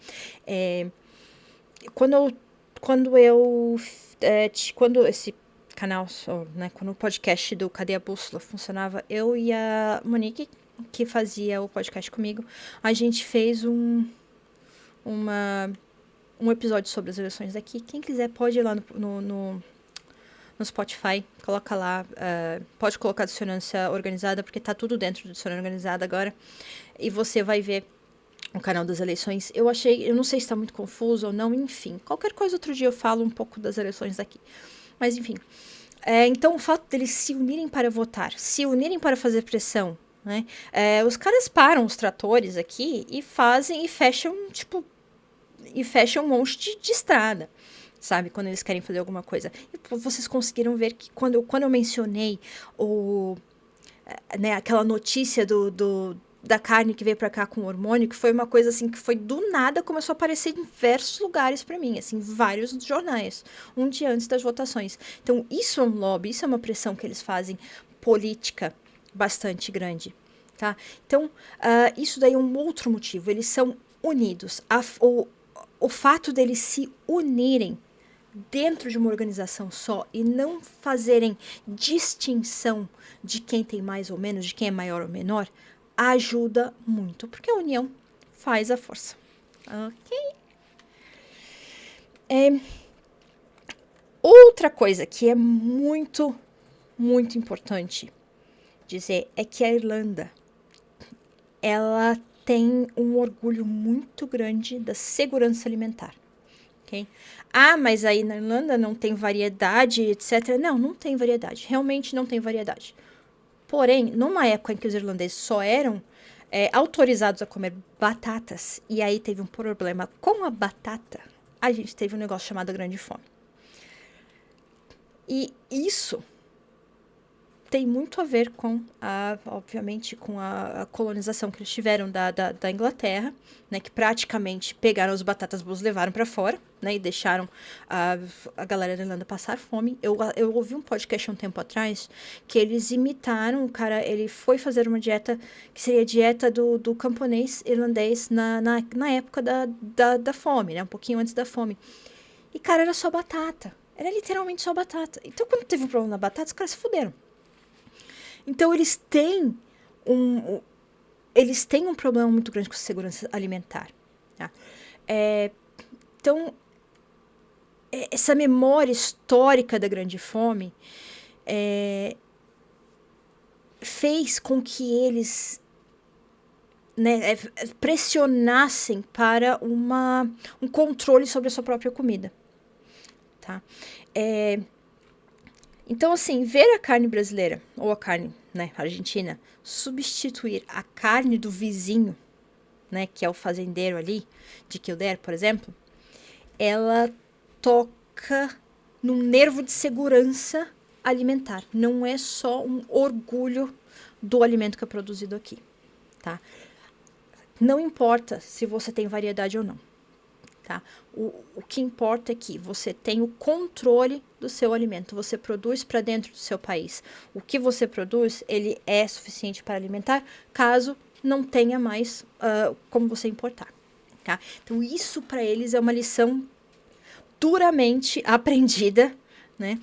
Quando esse canal, né, quando o podcast do Cadê a Bússola funcionava, eu e a Monique, que fazia o podcast comigo, a gente fez um episódio sobre as eleições daqui. Quem quiser pode ir lá no Spotify, coloca lá, pode colocar dissonância organizada, porque tá tudo dentro do dissonância organizada agora, e você vai ver o canal das eleições. Eu não sei se tá muito confuso ou não, enfim, qualquer coisa outro dia eu falo um pouco das eleições daqui, mas enfim, então o fato deles se unirem para votar, se unirem para fazer pressão, né, os caras param os tratores aqui e fecham um monte de estrada, sabe? Quando eles querem fazer alguma coisa. E vocês conseguiram ver que quando eu mencionei né, aquela notícia da carne que veio pra cá com hormônio, que foi uma coisa assim que foi do nada, começou a aparecer em diversos lugares pra mim, assim, vários jornais, um dia antes das votações. Então, isso é um lobby, isso é uma pressão que eles fazem política bastante grande, tá? Então, isso daí é um outro motivo, eles são unidos. O fato deles se unirem dentro de uma organização só e não fazerem distinção de quem tem mais ou menos, de quem é maior ou menor, ajuda muito, porque a união faz a força. Ok? Outra coisa que é muito, muito importante dizer é que a Irlanda, ela tem um orgulho muito grande da segurança alimentar. Okay? Ah, mas aí na Irlanda não tem variedade, etc. Não, não tem variedade. Realmente não tem variedade. Porém, numa época em que os irlandeses só eram autorizados a comer batatas, e aí teve um problema com a batata, a gente teve um negócio chamado Grande Fome. E isso tem muito a ver com, obviamente, com a colonização que eles tiveram da Inglaterra, né, que praticamente pegaram as batatas boas, levaram para fora, né, e deixaram a galera da Irlanda passar fome. Eu ouvi um podcast há um tempo atrás que eles imitaram, o cara, ele foi fazer uma dieta que seria a dieta do camponês irlandês na época da fome, né, um pouquinho antes da fome. E, cara, era só batata. Era literalmente só batata. Então, quando teve um problema na batata, os caras se fuderam. Então, eles têm um problema muito grande com segurança alimentar. Tá? Então, essa memória histórica da Grande Fome fez com que eles, né, pressionassem para um controle sobre a sua própria comida. Tá? Então, assim, ver a carne brasileira, ou a carne, né, argentina, substituir a carne do vizinho, né, que é o fazendeiro ali, de Kildare, por exemplo, ela toca num nervo de segurança alimentar. Não é só um orgulho do alimento que é produzido aqui, tá? Não importa se você tem variedade ou não. Tá? O que importa é que você tem o controle do seu alimento, você produz para dentro do seu país. O que você produz, ele é suficiente para alimentar, caso não tenha mais como você importar. Tá? Então, isso para eles é uma lição duramente aprendida, né?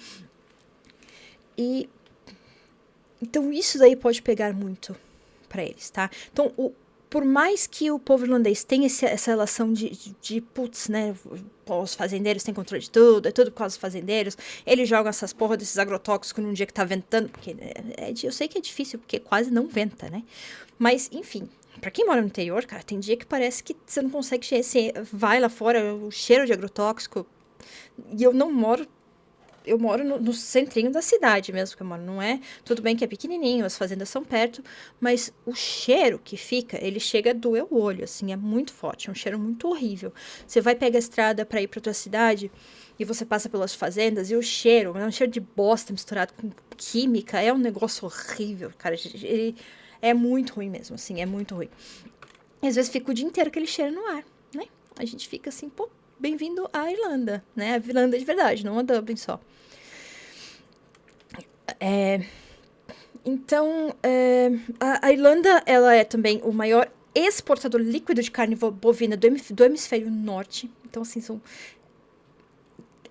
E então isso daí pode pegar muito para eles, tá? Então, por mais que o povo irlandês tenha essa relação de putz, né? Os fazendeiros têm controle de tudo, é tudo por causa dos fazendeiros. Eles jogam essas porra desses agrotóxicos num dia que tá ventando, porque eu sei que é difícil, porque quase não venta, né? Mas, enfim, pra quem mora no interior, cara, tem dia que parece que você não consegue. Você vai lá fora, o cheiro de agrotóxico. E eu não moro. Eu moro no centrinho da cidade mesmo, que eu moro, não é? Tudo bem que é pequenininho, as fazendas são perto, mas o cheiro que fica, ele chega a doer o olho, assim, é muito forte, é um cheiro muito horrível. Você vai pegar a estrada para ir para tua cidade e você passa pelas fazendas e o cheiro, é um cheiro de bosta misturado com química, é um negócio horrível, cara. Ele é muito ruim mesmo, assim, é muito ruim. E às vezes fica o dia inteiro aquele cheiro no ar, né? A gente fica assim, pô, bem-vindo à Irlanda, né? A Irlanda de verdade, não a Dublin só. Então, a Irlanda, ela é também o maior exportador líquido de carne bovina do hemisfério norte. Então, assim,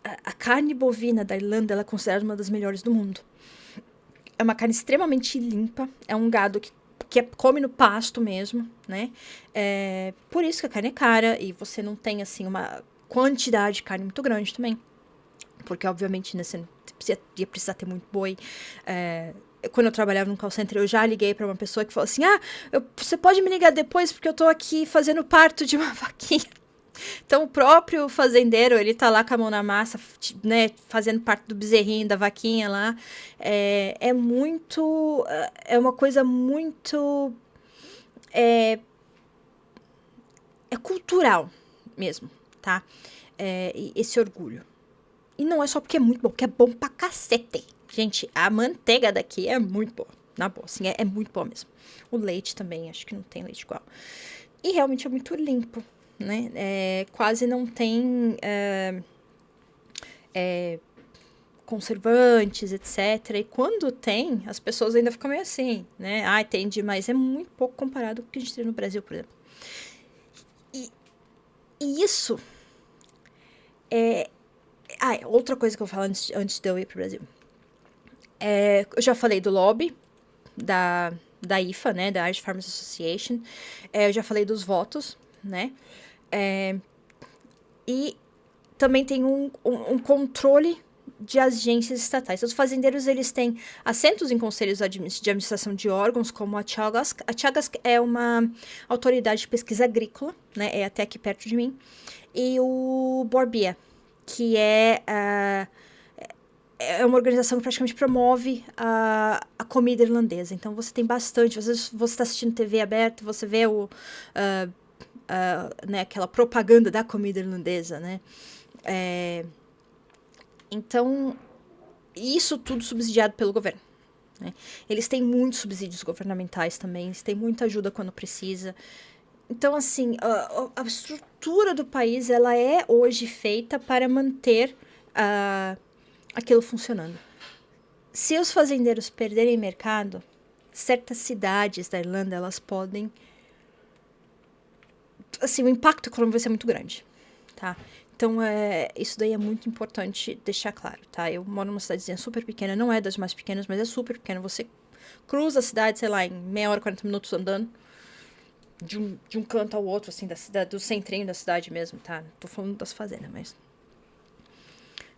a carne bovina da Irlanda, ela é considerada uma das melhores do mundo. É uma carne extremamente limpa, é um gado que come no pasto mesmo, né? Por isso que a carne é cara e você não tem, assim, uma quantidade de carne muito grande também. Porque, obviamente, né, você ia precisar ter muito boi. Quando eu trabalhava no call center, eu já liguei para uma pessoa que falou assim: você pode me ligar depois porque eu tô aqui fazendo parto de uma vaquinha. Então, o próprio fazendeiro, ele tá lá com a mão na massa, né, fazendo parte do bezerrinho, da vaquinha lá. É uma coisa muito... É cultural mesmo, tá? Esse orgulho. E não é só porque é muito bom, porque é bom pra cacete. Gente, a manteiga daqui é muito boa. Na boa, assim, é muito bom mesmo. O leite também, acho que não tem leite igual. E realmente é muito limpo, né? Quase não tem conservantes, etc. E quando tem, as pessoas ainda ficam meio assim, né? Ah, tem demais. É muito pouco comparado com o que a gente tem no Brasil, por exemplo. E, e isso é. Ah, outra coisa que eu vou falar antes de eu ir pro Brasil. Eu já falei do lobby da IFA, né? Da Irish Farmers Association. Eu já falei dos votos, né? E também tem um controle de agências estatais. Os fazendeiros, eles têm assentos em conselhos de administração de órgãos, como a Chagas. A Chagas é uma autoridade de pesquisa agrícola, né? É até aqui perto de mim. E o Borbia, que é uma organização que praticamente promove a comida irlandesa. Então você tem bastante. Às vezes você está assistindo TV aberta, você vê né, aquela propaganda da comida irlandesa, né? Então, isso tudo subsidiado pelo governo. Né? Eles têm muitos subsídios governamentais também, eles têm muita ajuda quando precisa. Então, assim, a estrutura do país, ela é hoje feita para manter aquilo funcionando. Se os fazendeiros perderem mercado, certas cidades da Irlanda, elas podem... Assim, o impacto econômico vai ser muito grande, tá? Então, isso daí é muito importante deixar claro, tá? Eu moro numa cidadezinha super pequena, não é das mais pequenas, mas é super pequena. Você cruza a cidade, sei lá, em meia hora, 40 minutos andando, de um canto ao outro, assim, da cidade, do centrinho da cidade mesmo, tá? Tô falando das fazendas, mas...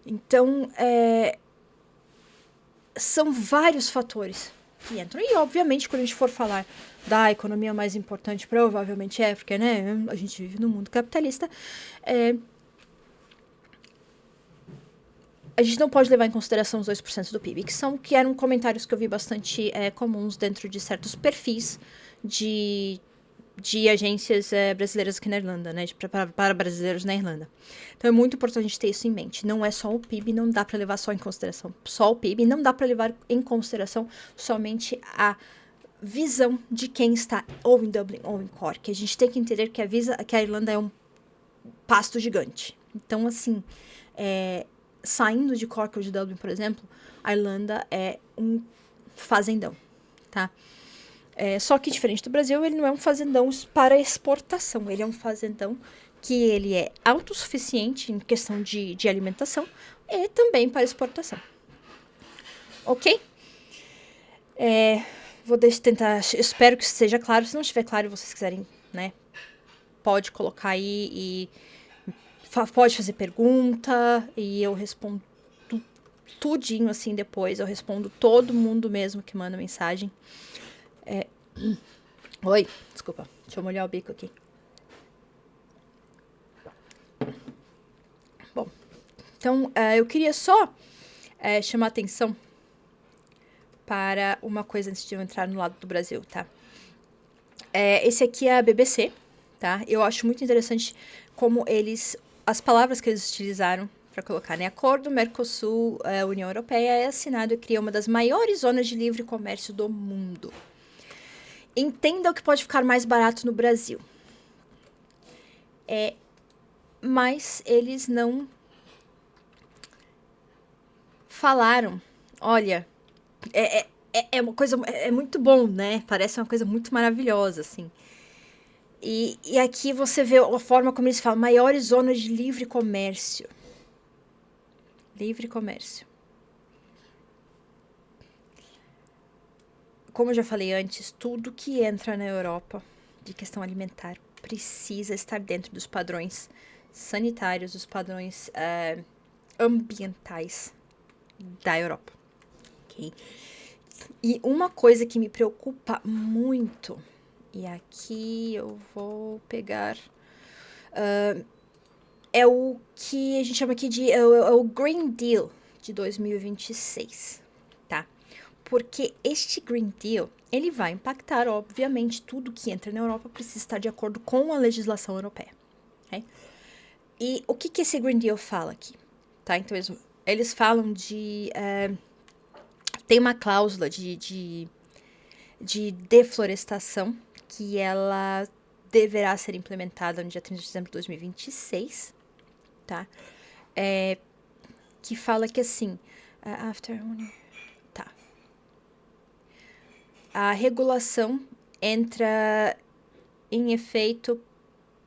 Então, são vários fatores que entram. E, obviamente, quando a gente for falar da economia mais importante, provavelmente porque, né, a gente vive num mundo capitalista, a gente não pode levar em consideração os 2% do PIB, que eram comentários que eu vi bastante comuns dentro de certos perfis de agências brasileiras aqui na Irlanda, né? Para brasileiros na Irlanda. Então é muito importante a gente ter isso em mente. Não é só o PIB, não dá para levar só em consideração só o PIB, não dá para levar em consideração somente a visão de quem está ou em Dublin ou em Cork. A gente tem que entender que a Irlanda é um pasto gigante. Então, assim, saindo de Cork ou de Dublin, por exemplo, a Irlanda é um fazendão, tá? Só que diferente do Brasil, ele não é um fazendão para exportação, ele é um fazendão que ele é autossuficiente em questão de alimentação e também para exportação. Ok? Vou tentar, espero que esteja claro. Se não estiver claro e vocês quiserem, né, pode colocar aí e pode fazer pergunta e eu respondo tudinho assim depois. Eu respondo todo mundo mesmo que manda mensagem. Oi, desculpa, deixa eu molhar o bico aqui. Bom, então eu queria só chamar atenção para uma coisa antes de eu entrar no lado do Brasil, tá? Esse aqui é a BBC, tá? Eu acho muito interessante como as palavras que eles utilizaram para colocar, né? Acordo Mercosul, União Europeia é assinado e cria uma das maiores zonas de livre comércio do mundo. Entenda o que pode ficar mais barato no Brasil. Mas eles não falaram, olha, é uma coisa, é muito bom, né? Parece uma coisa muito maravilhosa, assim. E aqui você vê a forma como eles falam, maiores zonas de livre comércio. Livre comércio. Como eu já falei antes, tudo que entra na Europa de questão alimentar precisa estar dentro dos padrões sanitários, dos padrões ambientais da Europa. Okay? E uma coisa que me preocupa muito, e aqui eu vou pegar, é o que a gente chama aqui de o Green Deal de 2026, tá? Porque este Green Deal, ele vai impactar, obviamente, tudo que entra na Europa precisa estar de acordo com a legislação europeia. Okay? E o que esse Green Deal fala aqui? Tá? Então, eles falam de... tem uma cláusula de de deflorestação, que ela deverá ser implementada no dia 30 de dezembro de 2026, tá? Que fala que assim, after... Tá. A regulação entra em efeito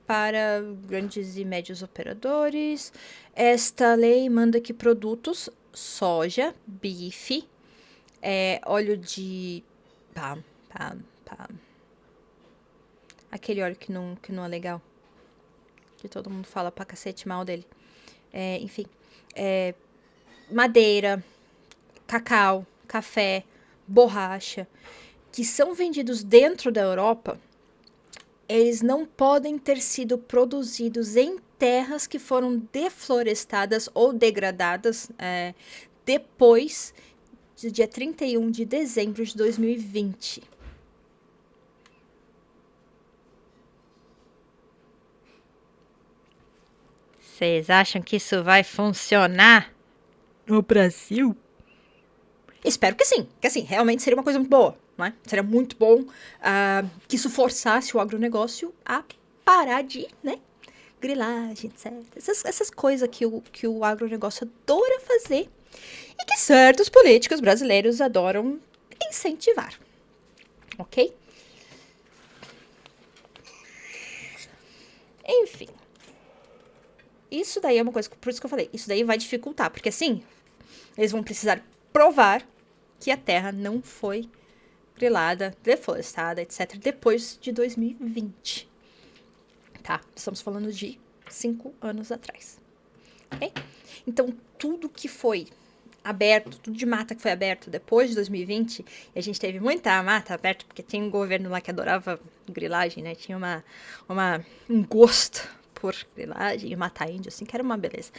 para grandes e médios operadores. Esta lei manda que produtos, soja, bife, óleo de palm, aquele óleo que não é legal, que todo mundo fala pra cacete mal dele. Enfim, madeira, cacau, café, borracha, que são vendidos dentro da Europa, eles não podem ter sido produzidos em terras que foram deflorestadas ou degradadas depois do dia 31 de dezembro de 2020. Vocês acham que isso vai funcionar no Brasil? Espero que sim, que assim, realmente seria uma coisa muito boa, né? Seria muito bom que isso forçasse o agronegócio a parar de, né, grilagem, etc. Essas coisas que o agronegócio adora fazer e que certos políticos brasileiros adoram incentivar, ok? Enfim, isso daí é uma coisa, por isso que eu falei, isso daí vai dificultar, porque assim, eles vão precisar provar que a terra não foi grilada, deflorestada, etc., depois de 2020. Tá? Estamos falando de 5 anos atrás. Ok? Então, tudo que foi aberto, tudo de mata que foi aberto depois de 2020, e a gente teve muita mata aberta, porque tinha um governo lá que adorava grilagem, né? Tinha um gosto por grilagem e matar índio, assim, que era uma beleza.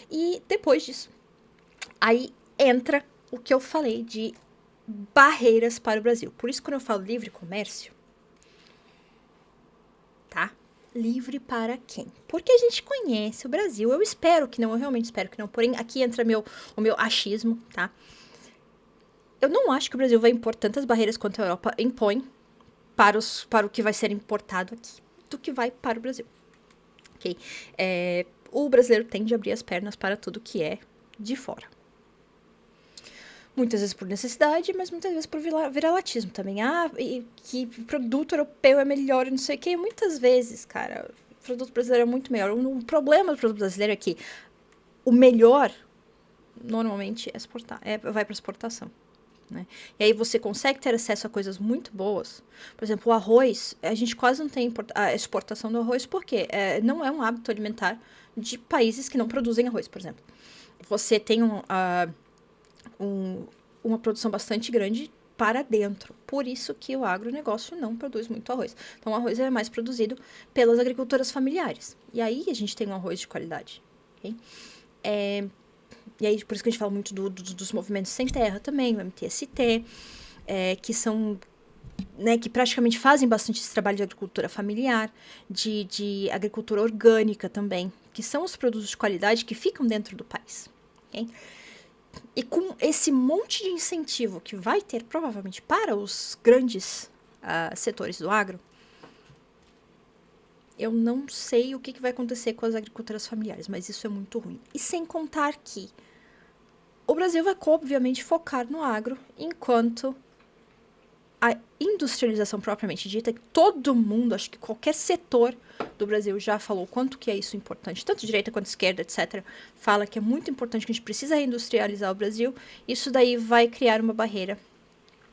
E depois disso, aí entra o que eu falei de barreiras para o Brasil. Por isso, quando eu falo livre comércio, tá? Livre para quem? Porque a gente conhece o Brasil. Eu espero que não, eu realmente espero que não. Porém, aqui entra o meu achismo, tá? Eu não acho que o Brasil vai impor tantas barreiras quanto a Europa impõe para o que vai ser importado aqui, do que vai para o Brasil. Ok? O brasileiro tende a abrir as pernas para tudo que é de fora. Muitas vezes por necessidade, mas muitas vezes por viralatismo também. E que produto europeu é melhor e não sei o que. Muitas vezes, cara, o produto brasileiro é muito melhor. O problema do produto brasileiro é que o melhor, normalmente, vai para exportação. Né? E aí você consegue ter acesso a coisas muito boas. Por exemplo, o arroz, a gente quase não tem a exportação do arroz, porque não é um hábito alimentar de países que não produzem arroz, por exemplo. Você tem uma produção bastante grande para dentro. Por isso que o agronegócio não produz muito arroz. Então, o arroz é mais produzido pelas agricultoras familiares. E aí a gente tem um arroz de qualidade. Okay? E aí, por isso que a gente fala muito dos movimentos sem terra também, o MTST, que são... Né, que praticamente fazem bastante esse trabalho de agricultura familiar, de agricultura orgânica também, que são os produtos de qualidade que ficam dentro do país. Okay? E com esse monte de incentivo que vai ter, provavelmente, para os grandes setores do agro, eu não sei o que vai acontecer com as agricultoras familiares, mas isso é muito ruim. E sem contar que o Brasil vai, obviamente, focar no agro, enquanto a industrialização propriamente dita, que todo mundo, acho que qualquer setor do Brasil já falou quanto que é isso importante, tanto direita quanto esquerda, etc., fala que é muito importante, que a gente precisa reindustrializar o Brasil, isso daí vai criar uma barreira.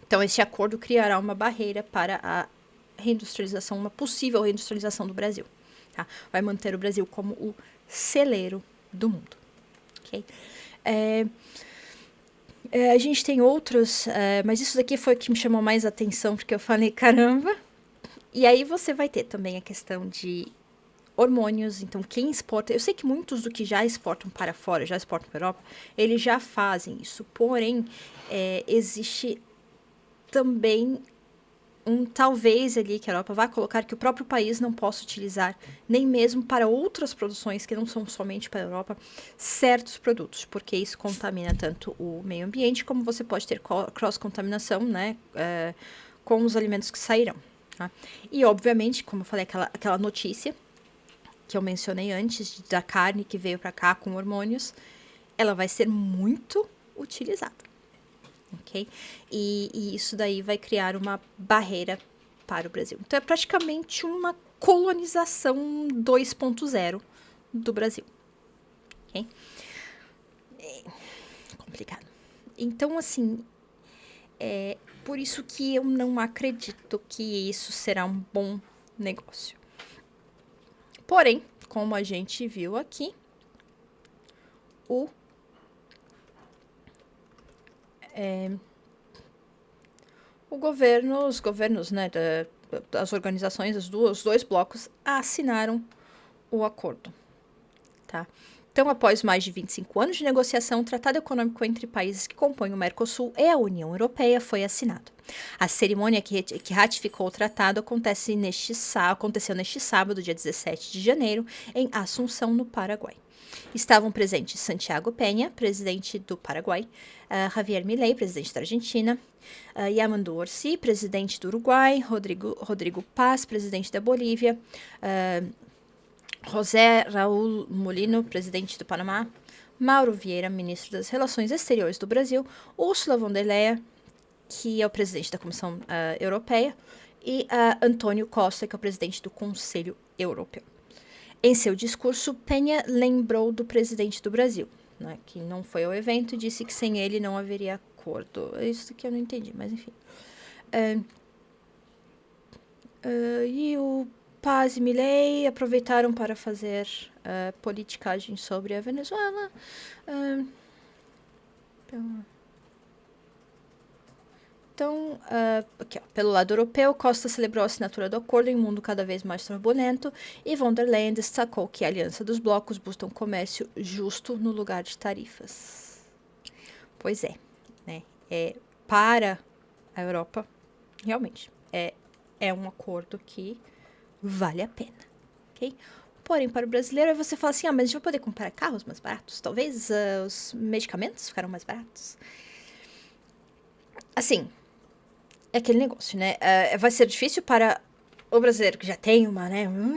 Então, esse acordo criará uma barreira para a reindustrialização, uma possível reindustrialização do Brasil. Tá? Vai manter o Brasil como o celeiro do mundo. Ok? A gente tem outros, mas isso daqui foi o que me chamou mais atenção, porque eu falei, caramba. E aí você vai ter também a questão de hormônios, então quem exporta... Eu sei que muitos do que já exportam para fora, já exportam para a Europa, eles já fazem isso. Porém, existe também talvez ali que a Europa vai colocar que o próprio país não possa utilizar, nem mesmo para outras produções que não são somente para a Europa, certos produtos, porque isso contamina tanto o meio ambiente, como você pode ter cross-contaminação, né, com os alimentos que sairão. Tá? E, obviamente, como eu falei, aquela notícia que eu mencionei antes, da carne que veio para cá com hormônios, ela vai ser muito utilizada, ok? E isso daí vai criar uma barreira para o Brasil. Então, é praticamente uma colonização 2.0 do Brasil, ok? É complicado. Então, assim, por isso que eu não acredito que isso será um bom negócio. Porém, como a gente viu aqui, os governos, né, das organizações, os dois blocos, assinaram o acordo, tá? Então, após mais de 25 anos de negociação, o Tratado Econômico entre países que compõem o Mercosul e a União Europeia foi assinado. A cerimônia que ratificou o tratado aconteceu neste sábado, dia 17 de janeiro, em Assunção, no Paraguai. Estavam presentes Santiago Peña, presidente do Paraguai, Javier Milei, presidente da Argentina, Yamandu Orsi, presidente do Uruguai, Rodrigo Paz, presidente da Bolívia, José Raúl Mulino, presidente do Panamá, Mauro Vieira, ministro das Relações Exteriores do Brasil, Ursula von der Leyen, que é o presidente da Comissão Europeia, e Antônio Costa, que é o presidente do Conselho Europeu. Em seu discurso, Penha lembrou do presidente do Brasil, né, que não foi ao evento e disse que sem ele não haveria acordo. Isso que eu não entendi, mas enfim. E o Paz e Milei aproveitaram para fazer politicagem sobre a Venezuela. Então, aqui, ó, pelo lado europeu, Costa celebrou a assinatura do acordo em um mundo cada vez mais turbulento e von der Leyen destacou que a aliança dos blocos busca um comércio justo no lugar de tarifas. Pois é, né? Para a Europa, realmente, é um acordo que vale a pena, ok? Porém, para o brasileiro, aí você fala assim, mas a gente vai poder comprar carros mais baratos? Talvez os medicamentos ficaram mais baratos? Assim, é aquele negócio, né? Vai ser difícil para o brasileiro que já tem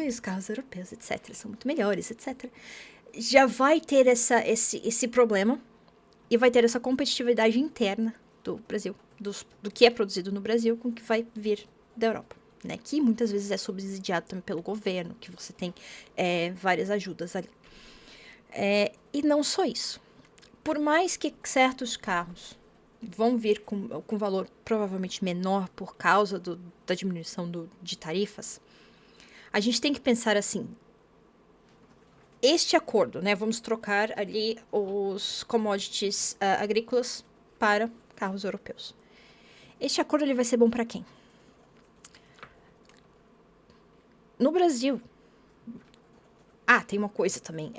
os carros europeus, etc., são muito melhores, etc. Já vai ter esse problema e vai ter essa competitividade interna do Brasil, do que é produzido no Brasil com o que vai vir da Europa, né? Que muitas vezes é subsidiado também pelo governo, que você tem várias ajudas ali. E não só isso. Por mais que certos carros vão vir com valor provavelmente menor por causa da diminuição de tarifas, a gente tem que pensar assim, este acordo, né, vamos trocar ali os commodities agrícolas para carros europeus. Este acordo ele vai ser bom para quem? No Brasil, tem uma coisa também.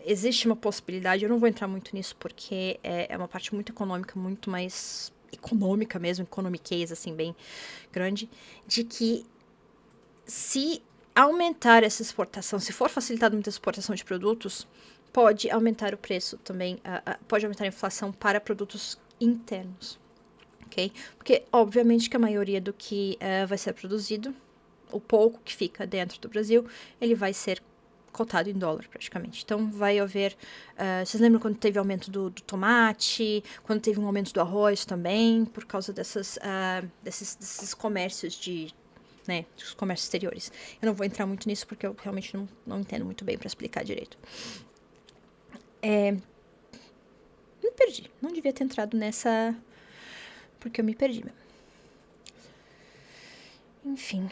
Existe uma possibilidade, eu não vou entrar muito nisso porque é uma parte muito econômica, muito mais econômica mesmo, economiquez, assim, bem grande, de que se aumentar essa exportação, se for facilitada muita exportação de produtos, pode aumentar o preço também, pode aumentar a inflação para produtos internos, ok? Porque, obviamente, que a maioria do que vai ser produzido, o pouco que fica dentro do Brasil, ele vai ser cotado em dólar, praticamente. Então, vai haver... vocês lembram quando teve aumento do tomate? Quando teve um aumento do arroz também? Por causa desses comércios dos comércios exteriores. Eu não vou entrar muito nisso, porque eu realmente não entendo muito bem para explicar direito. Me perdi. Não devia ter entrado nessa... porque eu me perdi mesmo. Enfim...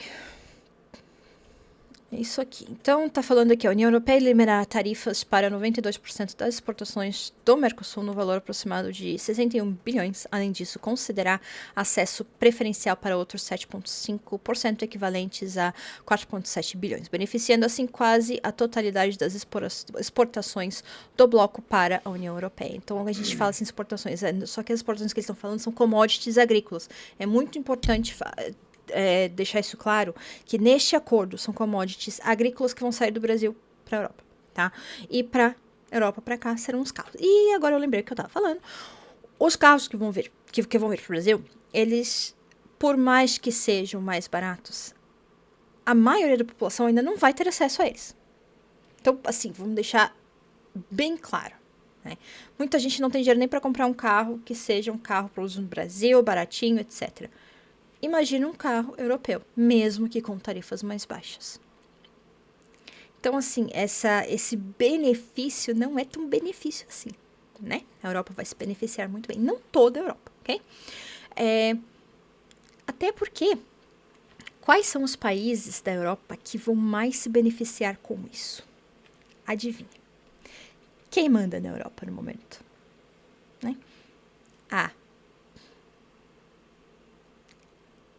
Isso aqui. Então, tá falando aqui, a União Europeia eliminará tarifas para 92% das exportações do Mercosul no valor aproximado de 61 bilhões. Além disso, considerar acesso preferencial para outros 7,5% equivalentes a 4,7 bilhões, beneficiando assim quase a totalidade das exportações do bloco para a União Europeia. Então, a gente fala assim, exportações, só que as exportações que eles estão falando são commodities agrícolas. É muito importante deixar isso claro, que neste acordo são commodities agrícolas que vão sair do Brasil para a Europa, tá? E para Europa para cá serão os carros. E agora eu lembrei que eu tava falando, os carros que vão vir para o Brasil, eles por mais que sejam mais baratos, a maioria da população ainda não vai ter acesso a eles. Então, assim, vamos deixar bem claro, né? Muita gente não tem dinheiro nem para comprar um carro que seja um carro para uso no Brasil, baratinho, etc. Imagina um carro europeu, mesmo que com tarifas mais baixas. Então, assim, esse benefício não é tão benefício assim, né? A Europa vai se beneficiar muito bem. Não toda a Europa, ok? Até porque, quais são os países da Europa que vão mais se beneficiar com isso? Adivinha. Quem manda na Europa no momento? Né? A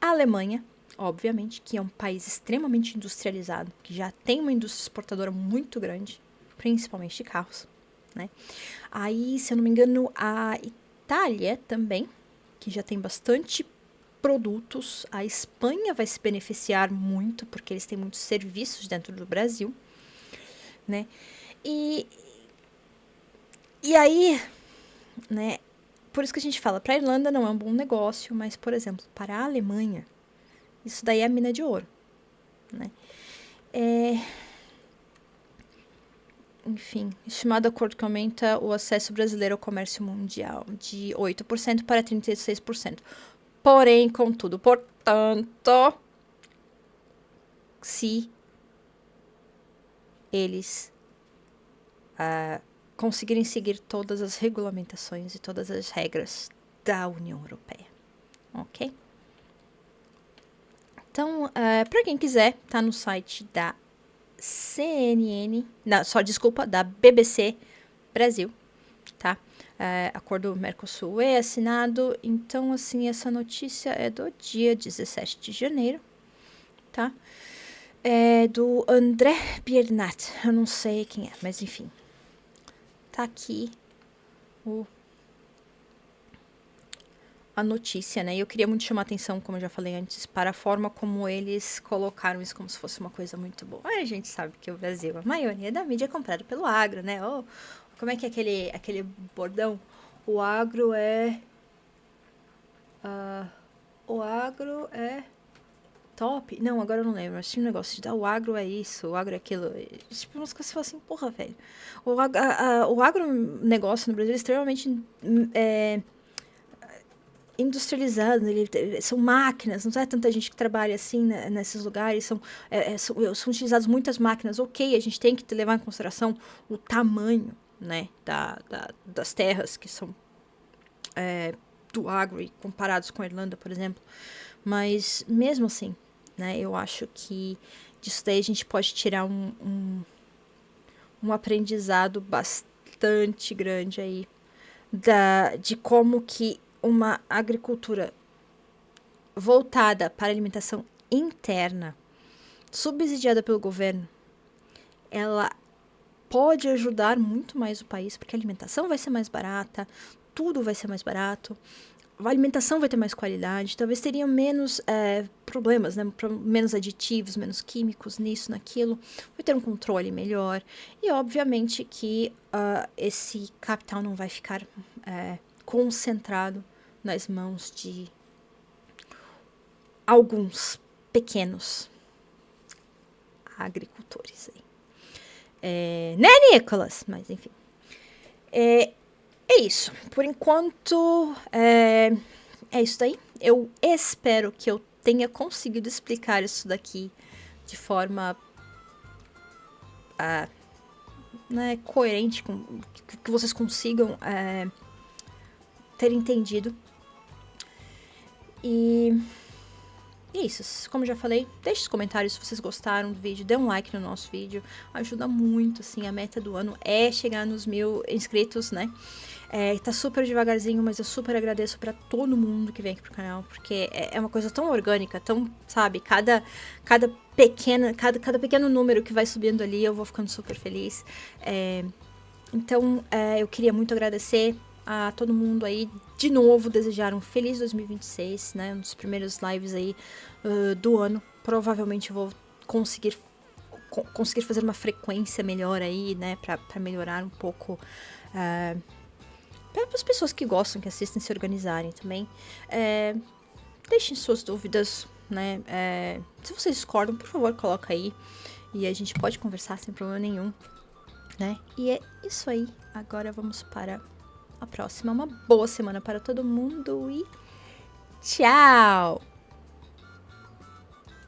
Alemanha, obviamente, que é um país extremamente industrializado, que já tem uma indústria exportadora muito grande, principalmente de carros, né? Aí, se eu não me engano, a Itália também, que já tem bastante produtos. A Espanha vai se beneficiar muito, porque eles têm muitos serviços dentro do Brasil, né? E aí, né? Por isso que a gente fala, para a Irlanda não é um bom negócio, mas, por exemplo, para a Alemanha, isso daí é a mina de ouro, né? Enfim, estimado acordo que aumenta o acesso brasileiro ao comércio mundial de 8% para 36%. Porém, contudo, portanto, se eles conseguirem seguir todas as regulamentações e todas as regras da União Europeia, ok? Então, para quem quiser, tá no site da CNN, da BBC Brasil, tá? Acordo Mercosul é assinado, então, assim, essa notícia é do dia 17 de janeiro, tá? É do André Biernat, eu não sei quem é, mas enfim. Tá aqui a notícia, né? E eu queria muito chamar a atenção, como eu já falei antes, para a forma como eles colocaram isso como se fosse uma coisa muito boa. A gente sabe que o Brasil, a maioria da mídia é comprada pelo agro, né? Como é que é aquele bordão? O agro é... o agro é top. Não, agora eu não lembro. Mas tinha um negócio de o agro é isso, o agro é aquilo. Tipo, umas coisas que você fala assim, porra, velho. O agronegócio no Brasil é extremamente industrializado. São máquinas, não é tanta gente que trabalha assim, né, nesses lugares. São utilizadas muitas máquinas. Ok, a gente tem que levar em consideração o tamanho, né, das terras que são do agro e comparados com a Irlanda, por exemplo. Mas mesmo assim, né, eu acho que disso daí a gente pode tirar um aprendizado bastante grande aí de como que uma agricultura voltada para a alimentação interna, subsidiada pelo governo, ela pode ajudar muito mais o país, porque a alimentação vai ser mais barata, tudo vai ser mais barato, a alimentação vai ter mais qualidade, talvez teriam menos problemas, né? Menos aditivos, menos químicos nisso, naquilo, vai ter um controle melhor, e obviamente que esse capital não vai ficar concentrado nas mãos de alguns pequenos agricultores aí. Né, Nicolas? Mas enfim. É isso. Por enquanto, é isso daí. Eu espero que eu tenha conseguido explicar isso daqui de forma né, coerente, que vocês consigam ter entendido. E é isso. Como eu já falei, deixe os comentários se vocês gostaram do vídeo, dê um like no nosso vídeo, ajuda muito, assim, a meta do ano é chegar nos 1000 inscritos, né? Tá super devagarzinho, mas eu super agradeço pra todo mundo que vem aqui pro canal, porque é uma coisa tão orgânica, tão, sabe, cada pequeno número que vai subindo ali, eu vou ficando super feliz. Então, eu queria muito agradecer a todo mundo aí, de novo, desejar um feliz 2026, né, um dos primeiros lives aí do ano. Provavelmente eu vou conseguir fazer uma frequência melhor aí, né, pra melhorar um pouco, para as pessoas que gostam, que assistem, se organizarem também. deixem suas dúvidas, né? Se vocês discordam, por favor, coloca aí. E a gente pode conversar sem problema nenhum, né? E é isso aí. Agora vamos para a próxima. Uma boa semana para todo mundo e tchau!